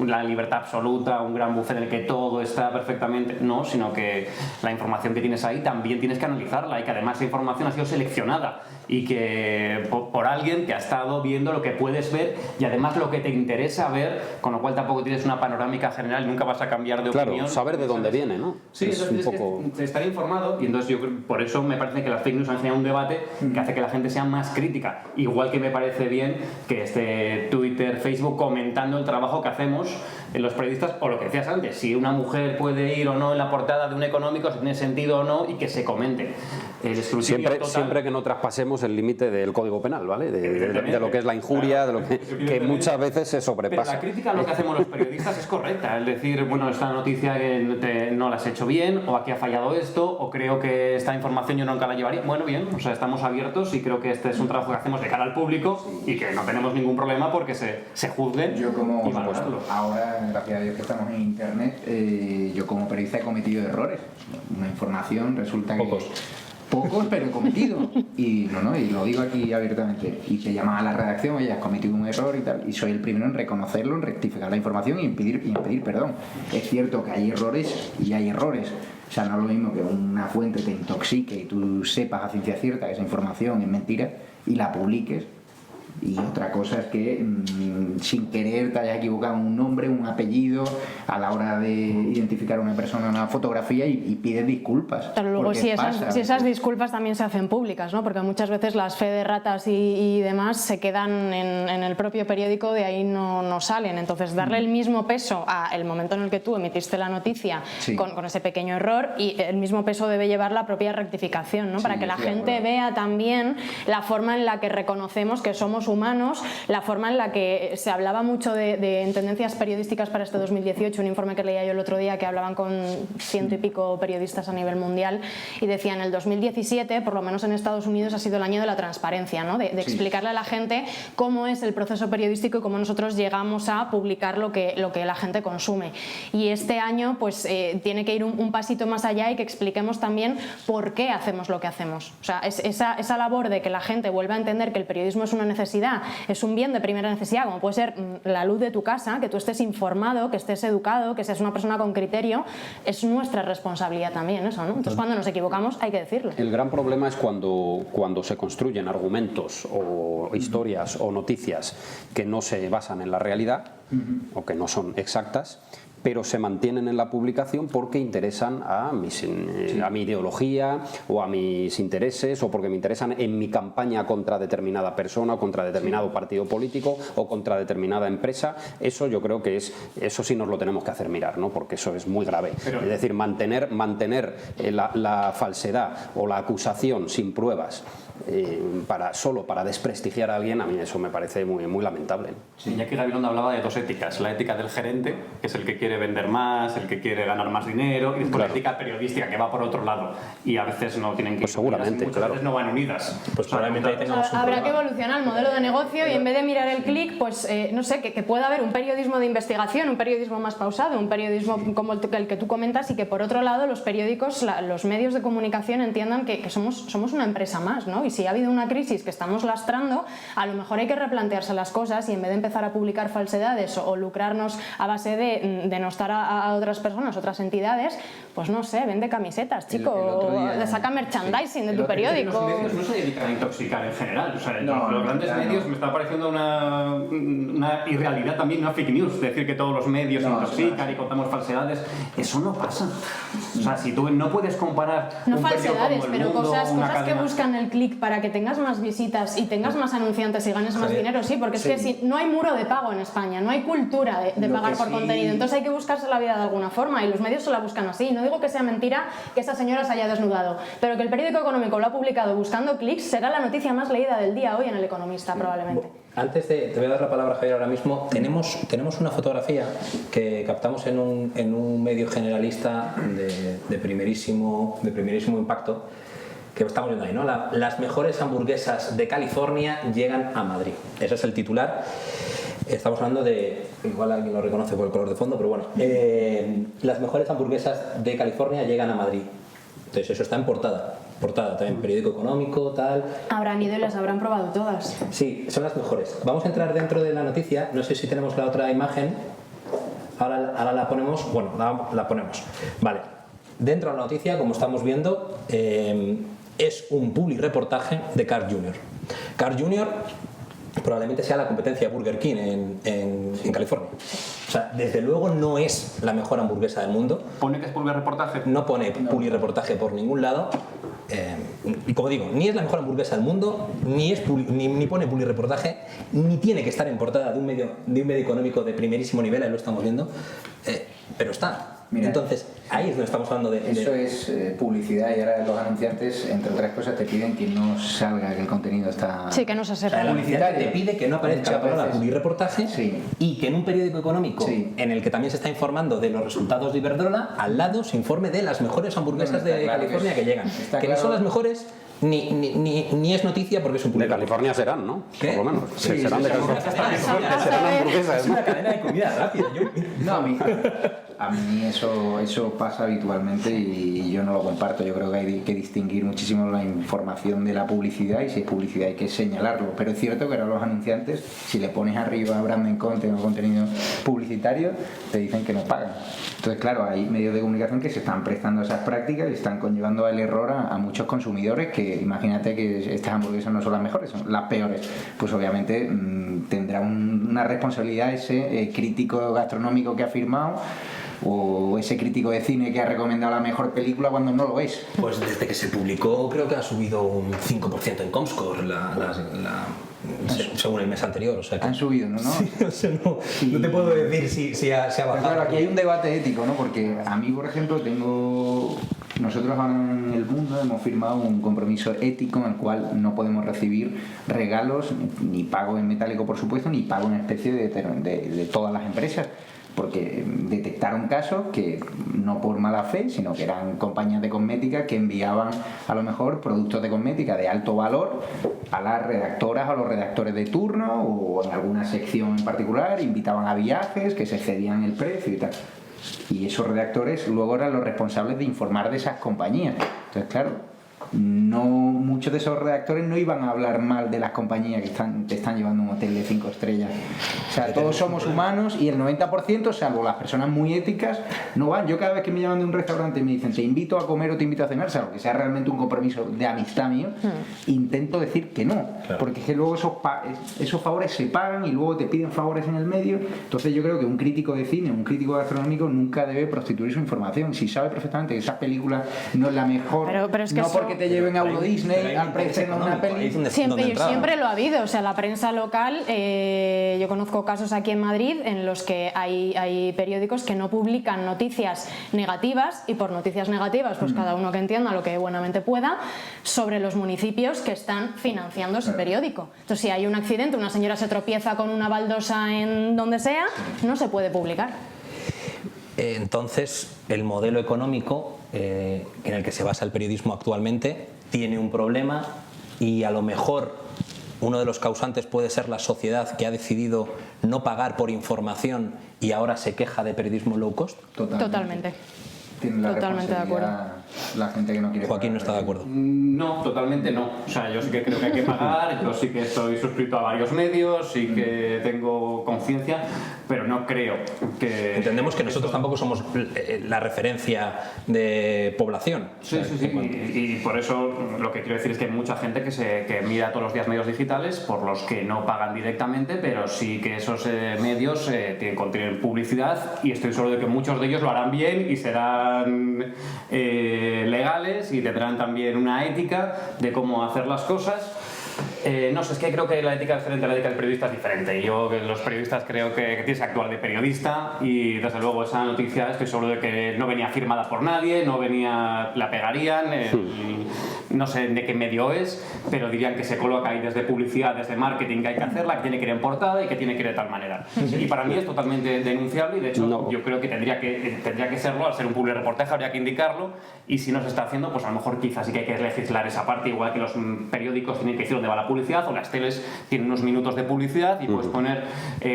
la libertad absoluta, un gran buffet en el que todo está perfectamente. No, sino que la información que tienes ahí también tienes que analizarla y que además esa información ha sido seleccionada y que por alguien que ha estado viendo lo que puedes ver y además lo que te interesa ver, con lo cual tampoco tienes una panorámica general y nunca vas a cambiar de opinión. Claro, saber de dónde viene, ¿no? Sí, es entonces un poco... es que estar informado y entonces yo creo, por eso me parece que las fake news han generado un debate que hace que la gente sea más crítica. Igual que me parece bien que esté Twitter, Facebook comentando el trabajo que hacemos en los periodistas o lo que decías antes, si una mujer puede ir o no en la portada de un económico, si tiene sentido o no y que se comente. El escrutinio total. Siempre que no traspasemos el límite del Código Penal, ¿vale? De lo que es la injuria, de lo que muchas veces se sobrepasa. Pero la crítica a lo que hacemos los periodistas es correcta, es decir, bueno, esta noticia no la has hecho bien, o aquí ha fallado esto, o creo que esta información yo nunca la llevaría. Bueno, bien, o sea, estamos abiertos y creo que este es un trabajo que hacemos de cara al público y que no tenemos ningún problema porque se juzgue. Yo como y valorarlo. ahora, gracias a Dios que estamos en internet, yo como periodista he cometido errores. Una información resulta que... Pocos, pero he cometido. Y y lo digo aquí abiertamente. Y se llama a la redacción, oye, has cometido un error y tal. Y soy el primero en reconocerlo, en rectificar la información y en pedir perdón. Es cierto que hay errores y hay errores. O sea, no es lo mismo que una fuente te intoxique y tú sepas a ciencia cierta que esa información es mentira y la publiques. Y otra cosa es que sin querer te hayas equivocado en un nombre, un apellido, a la hora de identificar a una persona en una fotografía y pides disculpas. Pero luego si esas disculpas también se hacen públicas, ¿no? Porque muchas veces las fe de ratas y demás se quedan en el propio periódico, de ahí no salen. Entonces darle el mismo peso al momento en el que tú emitiste la noticia con ese pequeño error, y el mismo peso debe llevar la propia rectificación, ¿no? Para que la gente vea también la forma en la que reconocemos que somos humanos, la forma en la que se hablaba mucho en tendencias periodísticas para este 2018, un informe que leía yo el otro día que hablaban con 100 y pico periodistas a nivel mundial y decían el 2017, por lo menos en Estados Unidos, ha sido el año de la transparencia, ¿no? de explicarle a la gente cómo es el proceso periodístico y cómo nosotros llegamos a publicar lo que la gente consume. Y este año pues tiene que ir un pasito más allá y que expliquemos también por qué hacemos lo que hacemos. O sea, esa labor de que la gente vuelva a entender que el periodismo es una necesidad, es un bien de primera necesidad, como puede ser la luz de tu casa, que tú estés informado, que estés educado, que seas una persona con criterio, es nuestra responsabilidad también eso, ¿no? Entonces cuando nos equivocamos hay que decirlo. El gran problema es cuando se construyen argumentos o historias o noticias que no se basan en la realidad o que no son exactas, pero se mantienen en la publicación porque interesan a mi ideología o a mis intereses, o porque me interesan en mi campaña contra determinada persona, o contra determinado partido político o contra determinada empresa. Eso yo creo que eso sí nos lo tenemos que hacer mirar, ¿no? Porque eso es muy grave. Es decir, mantener la falsedad o la acusación sin pruebas solo para desprestigiar a alguien, a mí eso me parece muy, muy lamentable. Sí, Iñaki Gabilondo hablaba de dos éticas: la ética del gerente, que es el que quiere vender más, el que quiere ganar más dinero, y después la ética periodística, que va por otro lado, y a veces no tienen que ir seguramente, muchas veces no van unidas. Pues probablemente ahí tengamos un habrá problema. que evolucionar el modelo de negocio y en vez de mirar el clic, pues no sé, que pueda haber un periodismo de investigación, un periodismo más pausado, un periodismo como el que tú comentas, y que por otro lado los periódicos, los medios de comunicación entiendan que somos una empresa más, ¿no? Y si ha habido una crisis que estamos lastrando, a lo mejor hay que replantearse las cosas y en vez de empezar a publicar falsedades o lucrarnos a base de denostar a otras personas, otras entidades, pues no sé, vende camisetas, chico, o saca merchandising de tu periódico. Los medios no se dedican a intoxicar en general, o sea, los grandes medios me está pareciendo una irrealidad también, una fake news, decir que todos los medios intoxican y contamos falsedades. Eso no pasa. O sea, si tú no puedes comparar no un falsedades, como El pero Mundo, cosas que cadena... buscan el clic para que tengas más visitas y tengas más anunciantes y ganes más dinero, sí, porque es que si no hay muro de pago en España, no hay cultura de pagar por contenido, entonces hay que buscarse la vida de alguna forma y los medios se la buscan así. No digo que sea mentira que esa señora se haya desnudado, pero que el periódico económico lo ha publicado buscando clics será la noticia más leída del día hoy en El Economista, probablemente. Antes te voy a dar la palabra, Javier, ahora mismo. Tenemos una fotografía que captamos en un medio generalista de primerísimo impacto, que estamos viendo ahí, ¿no? Las mejores hamburguesas de California llegan a Madrid. Ese es el titular. Estamos hablando de, igual alguien lo reconoce por el color de fondo, pero bueno, las mejores hamburguesas de California llegan a Madrid. Entonces eso está en portada también, periódico económico, tal. Habrán ido y las habrán probado todas. Sí, son las mejores. Vamos a entrar dentro de la noticia, no sé si tenemos la otra imagen. Ahora la ponemos, bueno, la ponemos. Vale, dentro de la noticia, como estamos viendo, es un public reportaje de Carl Jr. Carl Jr. probablemente sea la competencia de Burger King en California. O sea, desde luego no es la mejor hamburguesa del mundo. ¿Pone que es public reportaje? No pone public reportaje por ningún lado. Y como digo, ni es la mejor hamburguesa del mundo, ni pone public reportaje, ni tiene que estar en portada de un medio económico de primerísimo nivel, ahí lo estamos viendo, pero está. Mira, Entonces, ahí es donde estamos hablando de... Eso es publicidad, y ahora los anunciantes, entre otras cosas, te piden que no salga, que el contenido está... Sí, que no se sepa. El anunciante te pide que no aparezca la palabra publireportaje, Sí. y que en un periódico económico Sí. en el que también se está informando de los resultados de Iberdrola, al lado se informe de las mejores hamburguesas Bueno, está de claro California que que llegan. está Que claro. no son las mejores, ni es noticia porque es un De público. California serán, ¿no? ¿Qué? Por lo menos. Sí, serán de California. Serán hamburguesas, Es ¿no? una cadena de comida rápida. No, a mí eso pasa habitualmente y yo no lo comparto. Yo creo que hay que distinguir muchísimo la información de la publicidad, y si es publicidad hay que señalarlo. Pero es cierto que ahora los anunciantes, si le pones arriba branding content o contenido publicitario, te dicen que no pagan. Entonces, claro, hay medios de comunicación que se están prestando a esas prácticas y están conllevando al error a muchos consumidores que, imagínate que estas hamburguesas no son las mejores, son las peores. Pues obviamente tendrá una responsabilidad ese crítico gastronómico que ha firmado, o ese crítico de cine que ha recomendado la mejor película cuando no lo es. Pues desde que se publicó creo que ha subido un 5% en Comscore según el mes anterior. O sea que... Han subido, ¿no? Sí, o sea, no te puedo decir si ha Pero bajado. claro, aquí hay un debate ético, ¿no? Porque a mí, por ejemplo, nosotros ahora en El Mundo hemos firmado un compromiso ético en el cual no podemos recibir regalos, ni pago en metálico, por supuesto, ni pago en especie de todas las empresas. Porque detectaron casos que no por mala fe, sino que eran compañías de cosmética que enviaban a lo mejor productos de cosmética de alto valor a las redactoras, a los redactores de turno, o en alguna sección en particular, invitaban a viajes que se excedían el precio y tal. Y esos redactores luego eran los responsables de informar de esas compañías. Entonces, claro, muchos de esos redactores no iban a hablar mal de las compañías que te están llevando a un hotel de 5 estrellas. O sea, todos somos humanos y el 90%, salvo las personas muy éticas, no van. Yo cada vez que me llaman de un restaurante y me dicen te invito a comer o te invito a cenar, salvo que sea realmente un compromiso de amistad mío, intento decir que no. Claro. Porque es que luego esos favores se pagan y luego te piden favores en el medio. Entonces yo creo que un crítico de cine, un crítico gastronómico nunca debe prostituir su información. Si sabe perfectamente que esa película no es la mejor, pero es que no porque te lleven a Euro Disney al preestreno de una peli. Siempre lo ha habido. O sea, la prensa local, yo conozco casos aquí en Madrid en los que hay periódicos que no publican noticias negativas, y por noticias negativas pues cada uno que entienda lo que buenamente pueda, sobre los municipios que están financiando ese periódico. Entonces, si hay un accidente, una señora se tropieza con una baldosa en donde sea, no se puede publicar. Entonces, el modelo económico en el que se basa el periodismo actualmente tiene un problema, y a lo mejor uno de los causantes puede ser la sociedad, que ha decidido no pagar por información y ahora se queja de periodismo low cost. Totalmente. Tiene la Totalmente de acuerdo. La gente que no quiere Joaquín no pagar. está de acuerdo. No, totalmente no. O sea, yo sí que creo que hay que pagar, yo sí que estoy suscrito a varios medios, sí que tengo conciencia, pero no creo que... Entendemos que nosotros tampoco somos la referencia de población. Sí, sí, sí. Y por eso lo que quiero decir es que hay mucha gente que mira todos los días medios digitales, por los que no pagan directamente, pero sí que esos medios contienen publicidad, y estoy seguro de que muchos de ellos lo harán bien y serán legales y tendrán también una ética de cómo hacer las cosas. No sé, es que creo que la ética es diferente, la ética del periodista es diferente. Yo, los periodistas, creo que tienes que actuar de periodista, y desde luego esa noticia estoy seguro de que no venía firmada por nadie, no venía, la pegarían, no sé de qué medio es, pero dirían que se coloca ahí desde publicidad, desde marketing, que hay que hacerla, que tiene que ir en portada y que tiene que ir de tal manera. Y para mí es totalmente denunciable, y de hecho yo creo que tendría que serlo. Al ser un publireportaje habría que indicarlo, y si no se está haciendo, pues a lo mejor quizás sí que hay que legislar esa parte, igual que los periódicos tienen que decir dónde va la publicidad, o las teles tienen unos minutos de publicidad y puedes poner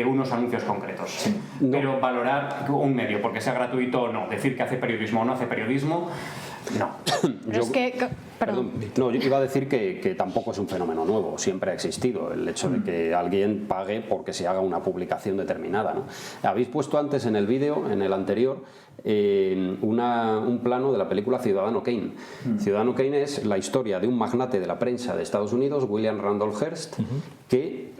unos anuncios concretos. Pero valorar un medio porque sea gratuito o no, decir que hace periodismo o no hace periodismo, no. Pero es que... Perdón. No, yo iba a decir que tampoco es un fenómeno nuevo, siempre ha existido el hecho de que alguien pague porque se haga una publicación determinada, ¿no? Habéis puesto antes en el vídeo, en el anterior, un plano de la película Ciudadano Kane. Ciudadano Kane es la historia de un magnate de la prensa de Estados Unidos, William Randolph Hearst, que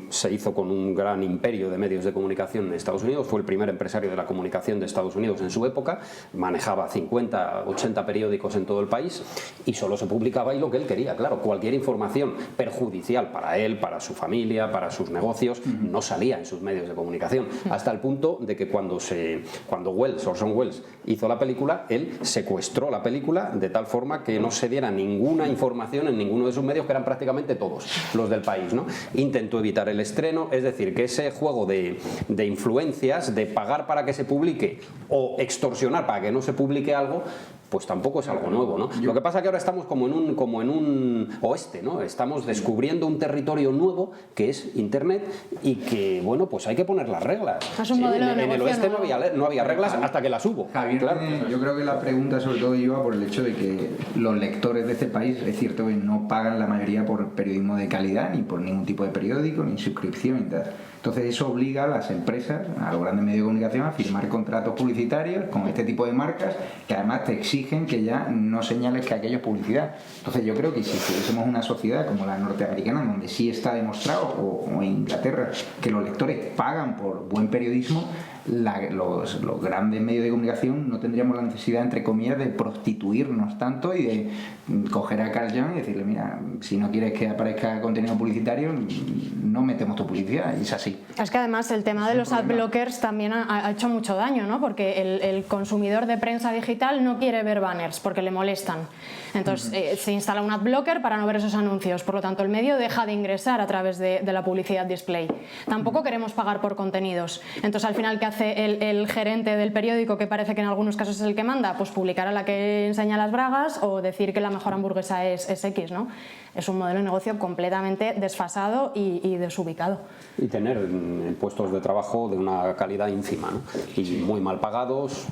se hizo con un gran imperio de medios de comunicación en Estados Unidos, fue el primer empresario de la comunicación de Estados Unidos en su época, manejaba 50, 80 periódicos en todo el país y solo se publicaba ahí lo que él quería. Claro, cualquier información perjudicial para él, para su familia, para sus negocios, no salía en sus medios de comunicación. Hasta el punto de que cuando Orson Welles hizo la película, él secuestró la película de tal forma que no se diera ninguna información en ninguno de sus medios, que eran prácticamente todos los del país, ¿no? Intentó evitar el estreno, es decir, que ese juego de influencias, de pagar para que se publique o extorsionar para que no se publique algo, pues tampoco es algo nuevo, ¿no? Lo que pasa es que ahora estamos como en un oeste, ¿no? Estamos descubriendo un territorio nuevo que es Internet y que, bueno, pues hay que poner las reglas. Es un modelo de en el oeste no había reglas hasta que las hubo. Javier, claro. Yo creo que la pregunta sobre todo iba por el hecho de que los lectores de este país, es cierto que no pagan la mayoría por periodismo de calidad, ni por ningún tipo de periódico, ni suscripción y tal. Entonces eso obliga a las empresas, a los grandes medios de comunicación, a firmar contratos publicitarios con este tipo de marcas que además te exigen que ya no señales que aquello es publicidad. Entonces yo creo que si tuviésemos una sociedad como la norteamericana, donde sí está demostrado, o en Inglaterra, que los lectores pagan por buen periodismo, los grandes medios de comunicación no tendríamos la necesidad, entre comillas, de prostituirnos tanto y de coger a Carl Jung y decirle, mira, si no quieres que aparezca contenido publicitario, no metemos tu publicidad, y es así. Es que además el tema de los adblockers también ha hecho mucho daño, ¿no? Porque el consumidor de prensa digital no quiere ver banners porque le molestan. Entonces se instala un adblocker para no ver esos anuncios, por lo tanto el medio deja de ingresar a través de la publicidad display. Tampoco queremos pagar por contenidos. Entonces al final, ¿qué hace el gerente del periódico, que parece que en algunos casos es el que manda? Pues publicar a la que enseña las bragas o decir que la mejor hamburguesa es X, ¿no? Es un modelo de negocio completamente desfasado y desubicado. Y tener puestos de trabajo de una calidad ínfima, ¿no? Y muy mal pagados,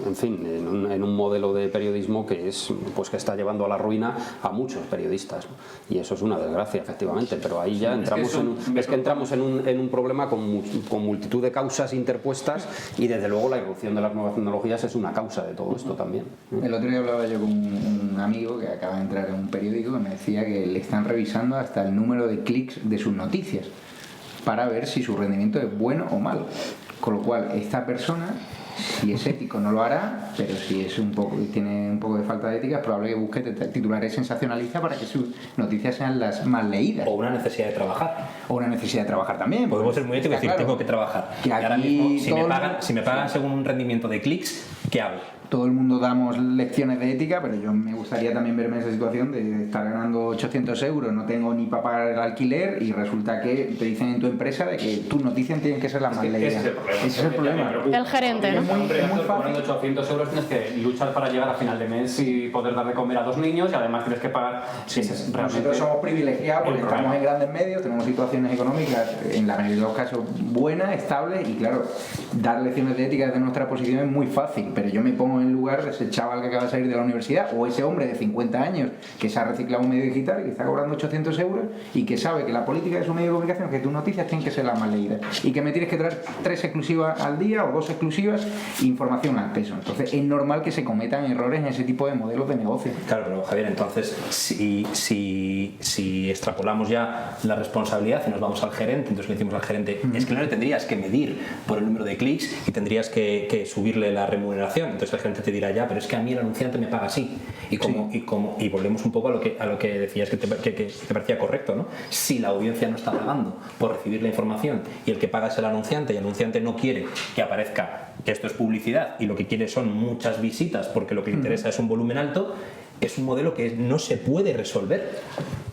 en fin, en un modelo de periodismo que está llevando a la ruina a muchos periodistas, ¿no? Y eso es una desgracia, efectivamente, pero ahí ya entramos en un problema con multitud de causas interpuestas, y desde luego la irrupción de las nuevas tecnologías es una causa de todo esto también. El otro día hablaba yo con un amigo que acaba de entrar en un periódico que me decía que le están revisando hasta el número de clics de sus noticias para ver si su rendimiento es bueno o malo. Con lo cual, esta persona, si es ético, no lo hará, pero si tiene un poco de falta de ética, es probable que busque titulares sensacionalistas para que sus noticias sean las más leídas. O una necesidad de trabajar. O una necesidad de trabajar también. Podemos ser muy éticos y decir, claro, tengo que trabajar. Que y ahora aquí mismo, si me pagan según un rendimiento de clics, ¿qué hago? Todo el mundo damos lecciones de ética, pero yo me gustaría también verme en esa situación de estar ganando 800 euros, no tengo ni para pagar el alquiler, y resulta que te dicen en tu empresa de que tus noticias tienen que ser las más leídas. Ese es el problema. El gerente, ¿no? Es muy fácil. Cobrando 800 euros tienes que luchar para llegar a final de mes y poder dar de comer a 2 niños, y además tienes que pagar. Nosotros somos privilegiados porque estamos en grandes medios, tenemos situaciones económicas en la mayoría de los casos buenas, estables, y claro, dar lecciones de ética desde nuestra posición es muy fácil, pero yo me pongo en lugar de ese chaval que acaba de salir de la universidad, o ese hombre de 50 años que se ha reciclado un medio digital y que está cobrando 800 euros y que sabe que la política de su medio de comunicación es que tus noticias tienen que ser las más leídas y que me tienes que traer 3 exclusivas al día o 2 exclusivas, información al peso. Entonces es normal que se cometan errores en ese tipo de modelos de negocio. Claro, pero Javier, entonces si extrapolamos ya la responsabilidad y nos vamos al gerente, entonces le decimos al gerente, es que no le tendrías que medir por el número de clics y tendrías que subirle la remuneración. Entonces el gerente te dirá, ya, pero es que a mí el anunciante me paga así. Y volvemos un poco a lo que decías que te parecía correcto, ¿no? Si la audiencia no está pagando por recibir la información y el que paga es el anunciante, y el anunciante no quiere que aparezca que esto es publicidad y lo que quiere son muchas visitas porque lo que le interesa es un volumen alto, es un modelo que no se puede resolver.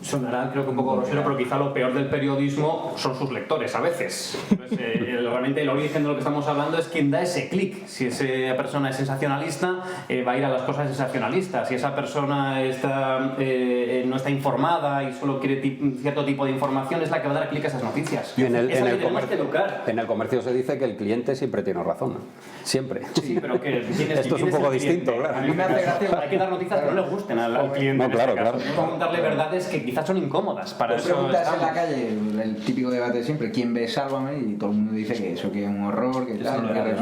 Sonará, creo que un poco grosero, pero quizá lo peor del periodismo son sus lectores a veces. Entonces, realmente el origen de lo que estamos hablando es quien da ese clic. Si esa persona es sensacionalista, va a ir a las cosas sensacionalistas. Si esa persona no está informada y solo quiere cierto tipo de información, es la que va a dar clic a esas noticias. Y en el comercio se dice que el cliente siempre tiene razón, ¿no? Siempre. Sí, pero que esto es un poco distinto, claro. A mí me hace gracia, hay que dar noticias que no le gusten al cliente. No, claro, claro. Vamos a darle verdades que quizás son incómodas para eso. Preguntas en la calle, el típico debate de siempre, ¿quién ve Sálvame? Y todo el mundo dice que eso que es un horror, que tal, que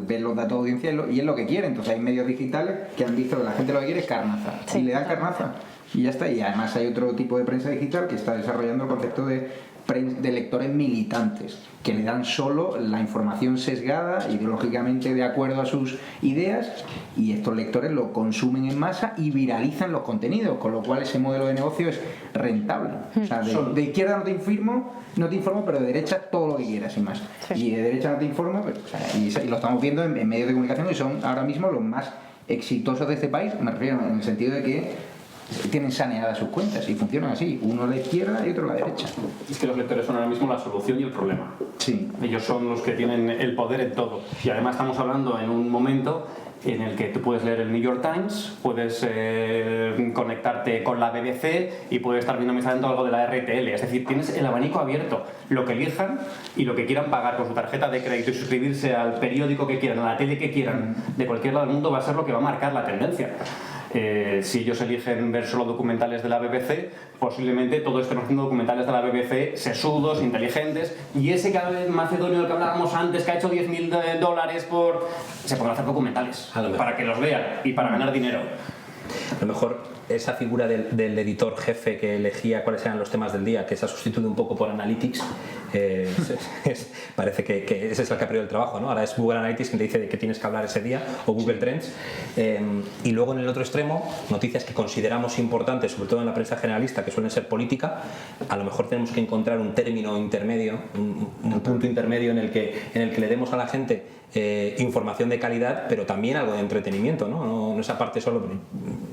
ven los datos de audiencia y es lo que quiere. Entonces hay medios digitales que han visto que la gente lo que quiere es carnaza, y le dan carnaza. Y ya está. Y además hay otro tipo de prensa digital que está desarrollando el concepto de de lectores militantes que le dan solo la información sesgada, ideológicamente de acuerdo a sus ideas, y estos lectores lo consumen en masa y viralizan los contenidos, con lo cual ese modelo de negocio es rentable. O sea, de izquierda no te informo, pero de derecha todo lo que quieras y más. Sí. Y de derecha no te informo, pero, o sea, y lo estamos viendo en medios de comunicación y son ahora mismo los más exitosos de este país, me refiero en el sentido de que tienen saneadas sus cuentas y funcionan así, uno a la izquierda y otro a la derecha. Es que los lectores son ahora mismo la solución y el problema. Sí. Ellos son los que tienen el poder en todo. Y además estamos hablando en un momento en el que tú puedes leer el New York Times, puedes conectarte con la BBC y puedes estar viendo algo de la RTL. Es decir, tienes el abanico abierto. Lo que elijan y lo que quieran pagar con su tarjeta de crédito y suscribirse al periódico que quieran, a la tele que quieran, de cualquier lado del mundo, va a ser lo que va a marcar la tendencia. Si ellos eligen ver solo documentales de la BBC, posiblemente todos estemos haciendo documentales de la BBC sesudos, inteligentes, y ese macedonio del que hablábamos antes, que ha hecho $10.000 por... se podrán hacer documentales para que los vean y para ganar dinero. A lo mejor esa figura del editor jefe que elegía cuáles eran los temas del día, que se ha sustituido un poco por Analytics, parece que ese es el que ha perdido el trabajo, ¿no? Ahora es Google Analytics quien te dice de qué tienes que hablar ese día, o Google Trends. Y luego en el otro extremo, noticias que consideramos importantes, sobre todo en la prensa generalista, que suelen ser política. A lo mejor tenemos que encontrar un término intermedio, un punto intermedio en el que le demos a la gente información de calidad, pero también algo de entretenimiento, ¿no? No esa parte solo.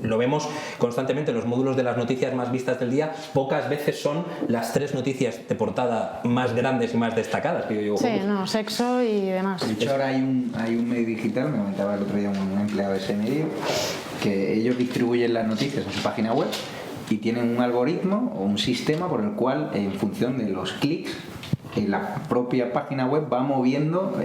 Lo vemos constantemente en los módulos de las noticias más vistas del día. Pocas veces son las 3 noticias de portada más grandes y más destacadas. Que yo digo, sí, no, sexo y demás. De hecho, ahora hay un medio digital, me comentaba el otro día un empleado de ese medio, que ellos distribuyen las noticias en su página web y tienen un algoritmo o un sistema por el cual, en función de los clics, la propia página web va moviendo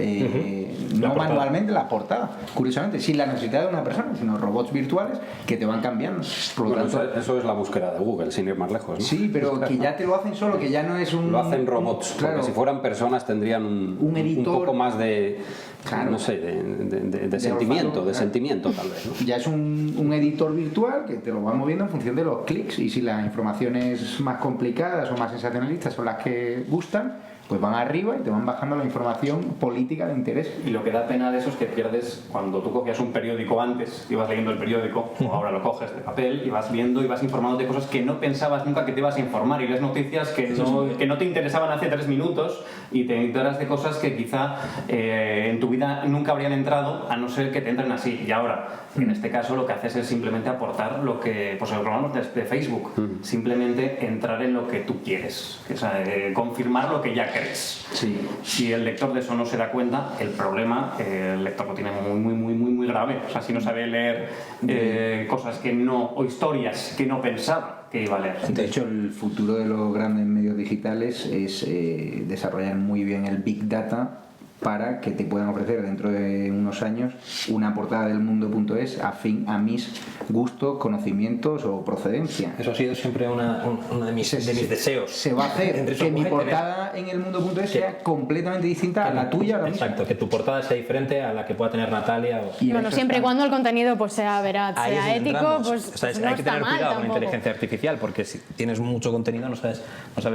no manualmente la portada, curiosamente, sin la necesidad de una persona, sino robots virtuales que te van cambiando. Por lo tanto, eso es la búsqueda de Google, sin ir más lejos, ¿no? Sí, pero que ya te lo hacen solo, que ya no es un... Lo hacen robots, claro, porque si fueran personas tendrían un editor, un poco más de... Claro, no sé, de sentimiento, olfato, de sentimiento tal vez, ¿no? Ya es un editor virtual que te lo va moviendo en función de los clics, y si las informaciones más complicadas o más sensacionalistas son las que gustan, pues van arriba y te van bajando la información política de interés. Y lo que da pena de eso es que pierdes, cuando tú cogías un periódico antes, ibas leyendo el periódico, o ahora lo coges de papel y vas viendo y vas informando de cosas que no pensabas nunca que te ibas a informar, y lees noticias que no te interesaban hace 3 minutos y te enteras de cosas que quizá en tu vida nunca habrían entrado, a no ser que te entren así. Y ahora, en este caso, lo que haces es simplemente aportar lo que, pues hablamos de Facebook, simplemente entrar en lo que tú quieres, o sea, confirmar lo que ya crees. Sí. Si el lector de eso no se da cuenta, el problema, el lector lo tiene muy grave. O sea, si no sabe leer cosas que no, o historias que no pensaba que iba a leer. De hecho, el futuro de los grandes medios digitales es desarrollar muy bien el Big Data para que te puedan ofrecer dentro de unos años una portada del mundo.es afín a mis gustos, conocimientos o procedencia. Eso ha sido siempre uno de mis deseos. Se va a hacer que mi portada en el mundo.es sea completamente distinta a la tuya ahora mismo. Exacto, que tu portada sea diferente a la que pueda tener Natalia. Y bueno, siempre y cuando el contenido pues sea veraz, sea ético, pues, o sea, pues no hay que tener cuidado tampoco con la inteligencia artificial, porque si tienes mucho contenido no sabes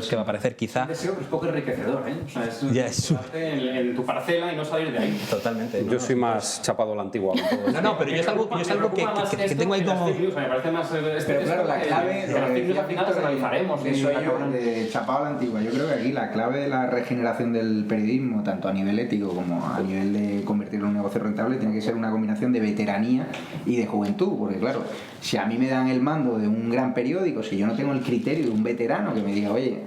qué va a aparecer. Quizá... Un deseo, pero es poco enriquecedor, ¿eh? O sea, es en tu parcela y no salir de ahí. Totalmente. Yo soy más chapado a la antigua. No, pero yo es algo que tengo ahí como... Me parece más... Pero claro, la clave... De las fake al final las analizaremos. Eso yo, de chapado a la antigua. Yo creo que aquí la clave de la regeneración del periodismo, tanto a nivel ético como a nivel de convertirlo en un negocio rentable, tiene que ser una combinación de veteranía y de juventud. Porque claro, si a mí me dan el mando de un gran periódico, si yo no tengo el criterio de un veterano que me diga, oye,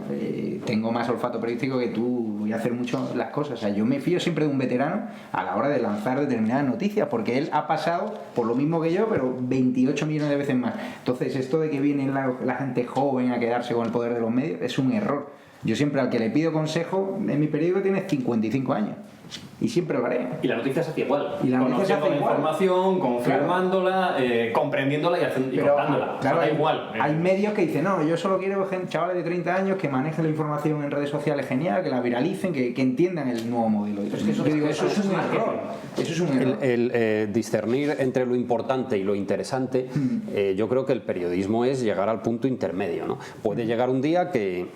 tengo más olfato periodístico que tú, voy a hacer mucho las cosas. O sea, yo me fío siempre de un veterano a la hora de lanzar determinadas noticias, porque él ha pasado por lo mismo que yo, pero 28 millones de veces más. Entonces, esto de que viene la gente joven a quedarse con el poder de los medios es un error. Yo siempre al que le pido consejo, en mi periódico tiene 55 años. Y siempre lo haré. Y la noticia se hace igual. Y la noticia se conociendo hace la igual. información, confirmándola, comprendiéndola y contándola. Claro, Da hay, igual. hay medios que dicen, no, yo solo quiero chavales de 30 años que manejen la información en redes sociales genial, que la viralicen, que entiendan el nuevo modelo. Es que eso, yo digo, eso es un marketing. error. Eso es un error. El discernir entre lo importante y lo interesante, yo creo que el periodismo es llegar al punto intermedio, ¿no? Puede llegar un día que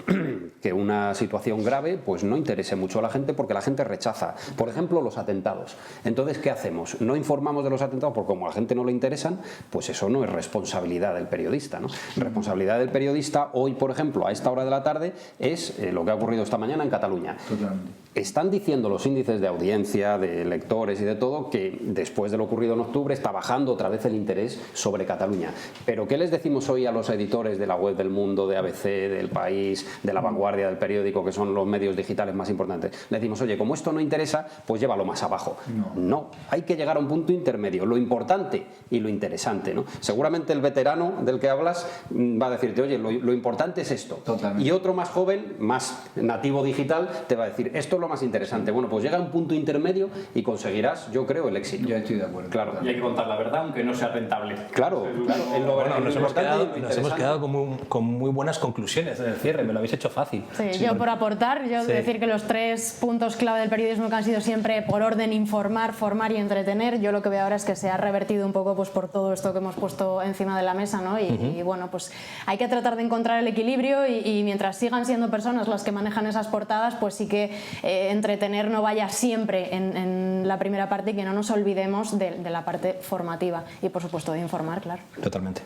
una situación grave pues no interese mucho a la gente porque la gente rechaza, por ejemplo, los atentados. Entonces, ¿qué hacemos? No informamos de los atentados porque como a la gente no le interesan, pues eso no es responsabilidad del periodista, ¿no? Responsabilidad del periodista hoy, por ejemplo, a esta hora de la tarde, es lo que ha ocurrido esta mañana en Cataluña. Totalmente. Están diciendo los índices de audiencia, de lectores y de todo, que después de lo ocurrido en octubre está bajando otra vez el interés sobre Cataluña. Pero ¿qué les decimos hoy a los editores de la web del Mundo, de ABC, del País, de La Vanguardia, del Periódico, que son los medios digitales más importantes? Les decimos, oye, como esto no interesa, pues llévalo más abajo. No, hay que llegar a un punto intermedio, lo importante y lo interesante, ¿no? Seguramente el veterano del que hablas va a decirte, oye, lo importante es esto. Totalmente. Y otro más joven, más nativo digital, te va a decir, esto es lo más interesante. Bueno, pues llega a un punto intermedio y conseguirás, yo creo, el éxito. Yo estoy de acuerdo. Claro. Y hay que contar la verdad, aunque no sea rentable. Claro, claro. En lo Bueno, en lo importante y en lo nos hemos interesante. quedado con muy buenas conclusiones en el cierre, me lo habéis hecho fácil. Sí, yo por aportar, yo Sí. decir que los 3 puntos clave del periodismo que han sido siempre por orden informar, formar y entretener, yo lo que veo ahora es que se ha revertido un poco pues por todo esto que hemos puesto encima de la mesa, ¿no? Y bueno, pues hay que tratar de encontrar el equilibrio y mientras sigan siendo personas las que manejan esas portadas, pues sí que entretener no vaya siempre en la primera parte y que no nos olvidemos de la parte formativa y por supuesto de informar, claro. Totalmente.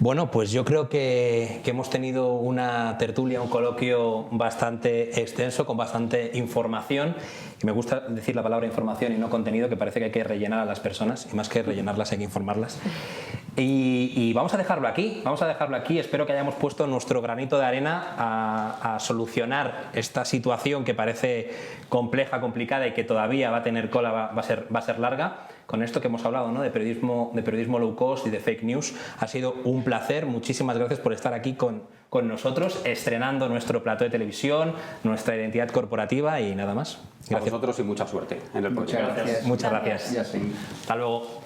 Bueno, pues yo creo que hemos tenido una tertulia, un coloquio bastante extenso, con bastante información. Y me gusta decir la palabra información y no contenido, que parece que hay que rellenar a las personas, y más que rellenarlas hay que informarlas. Y vamos a dejarlo aquí, Espero que hayamos puesto nuestro granito de arena a solucionar esta situación que parece compleja, complicada y que todavía va a tener cola, va a ser larga. Con esto que hemos hablado, ¿no? de periodismo low cost y de fake news, ha sido un placer. Muchísimas gracias por estar aquí con nosotros, estrenando nuestro plató de televisión, nuestra identidad corporativa y nada más. A vosotros y mucha suerte en el próximo. Muchas gracias. Muchas gracias. Ya seguí. Hasta luego.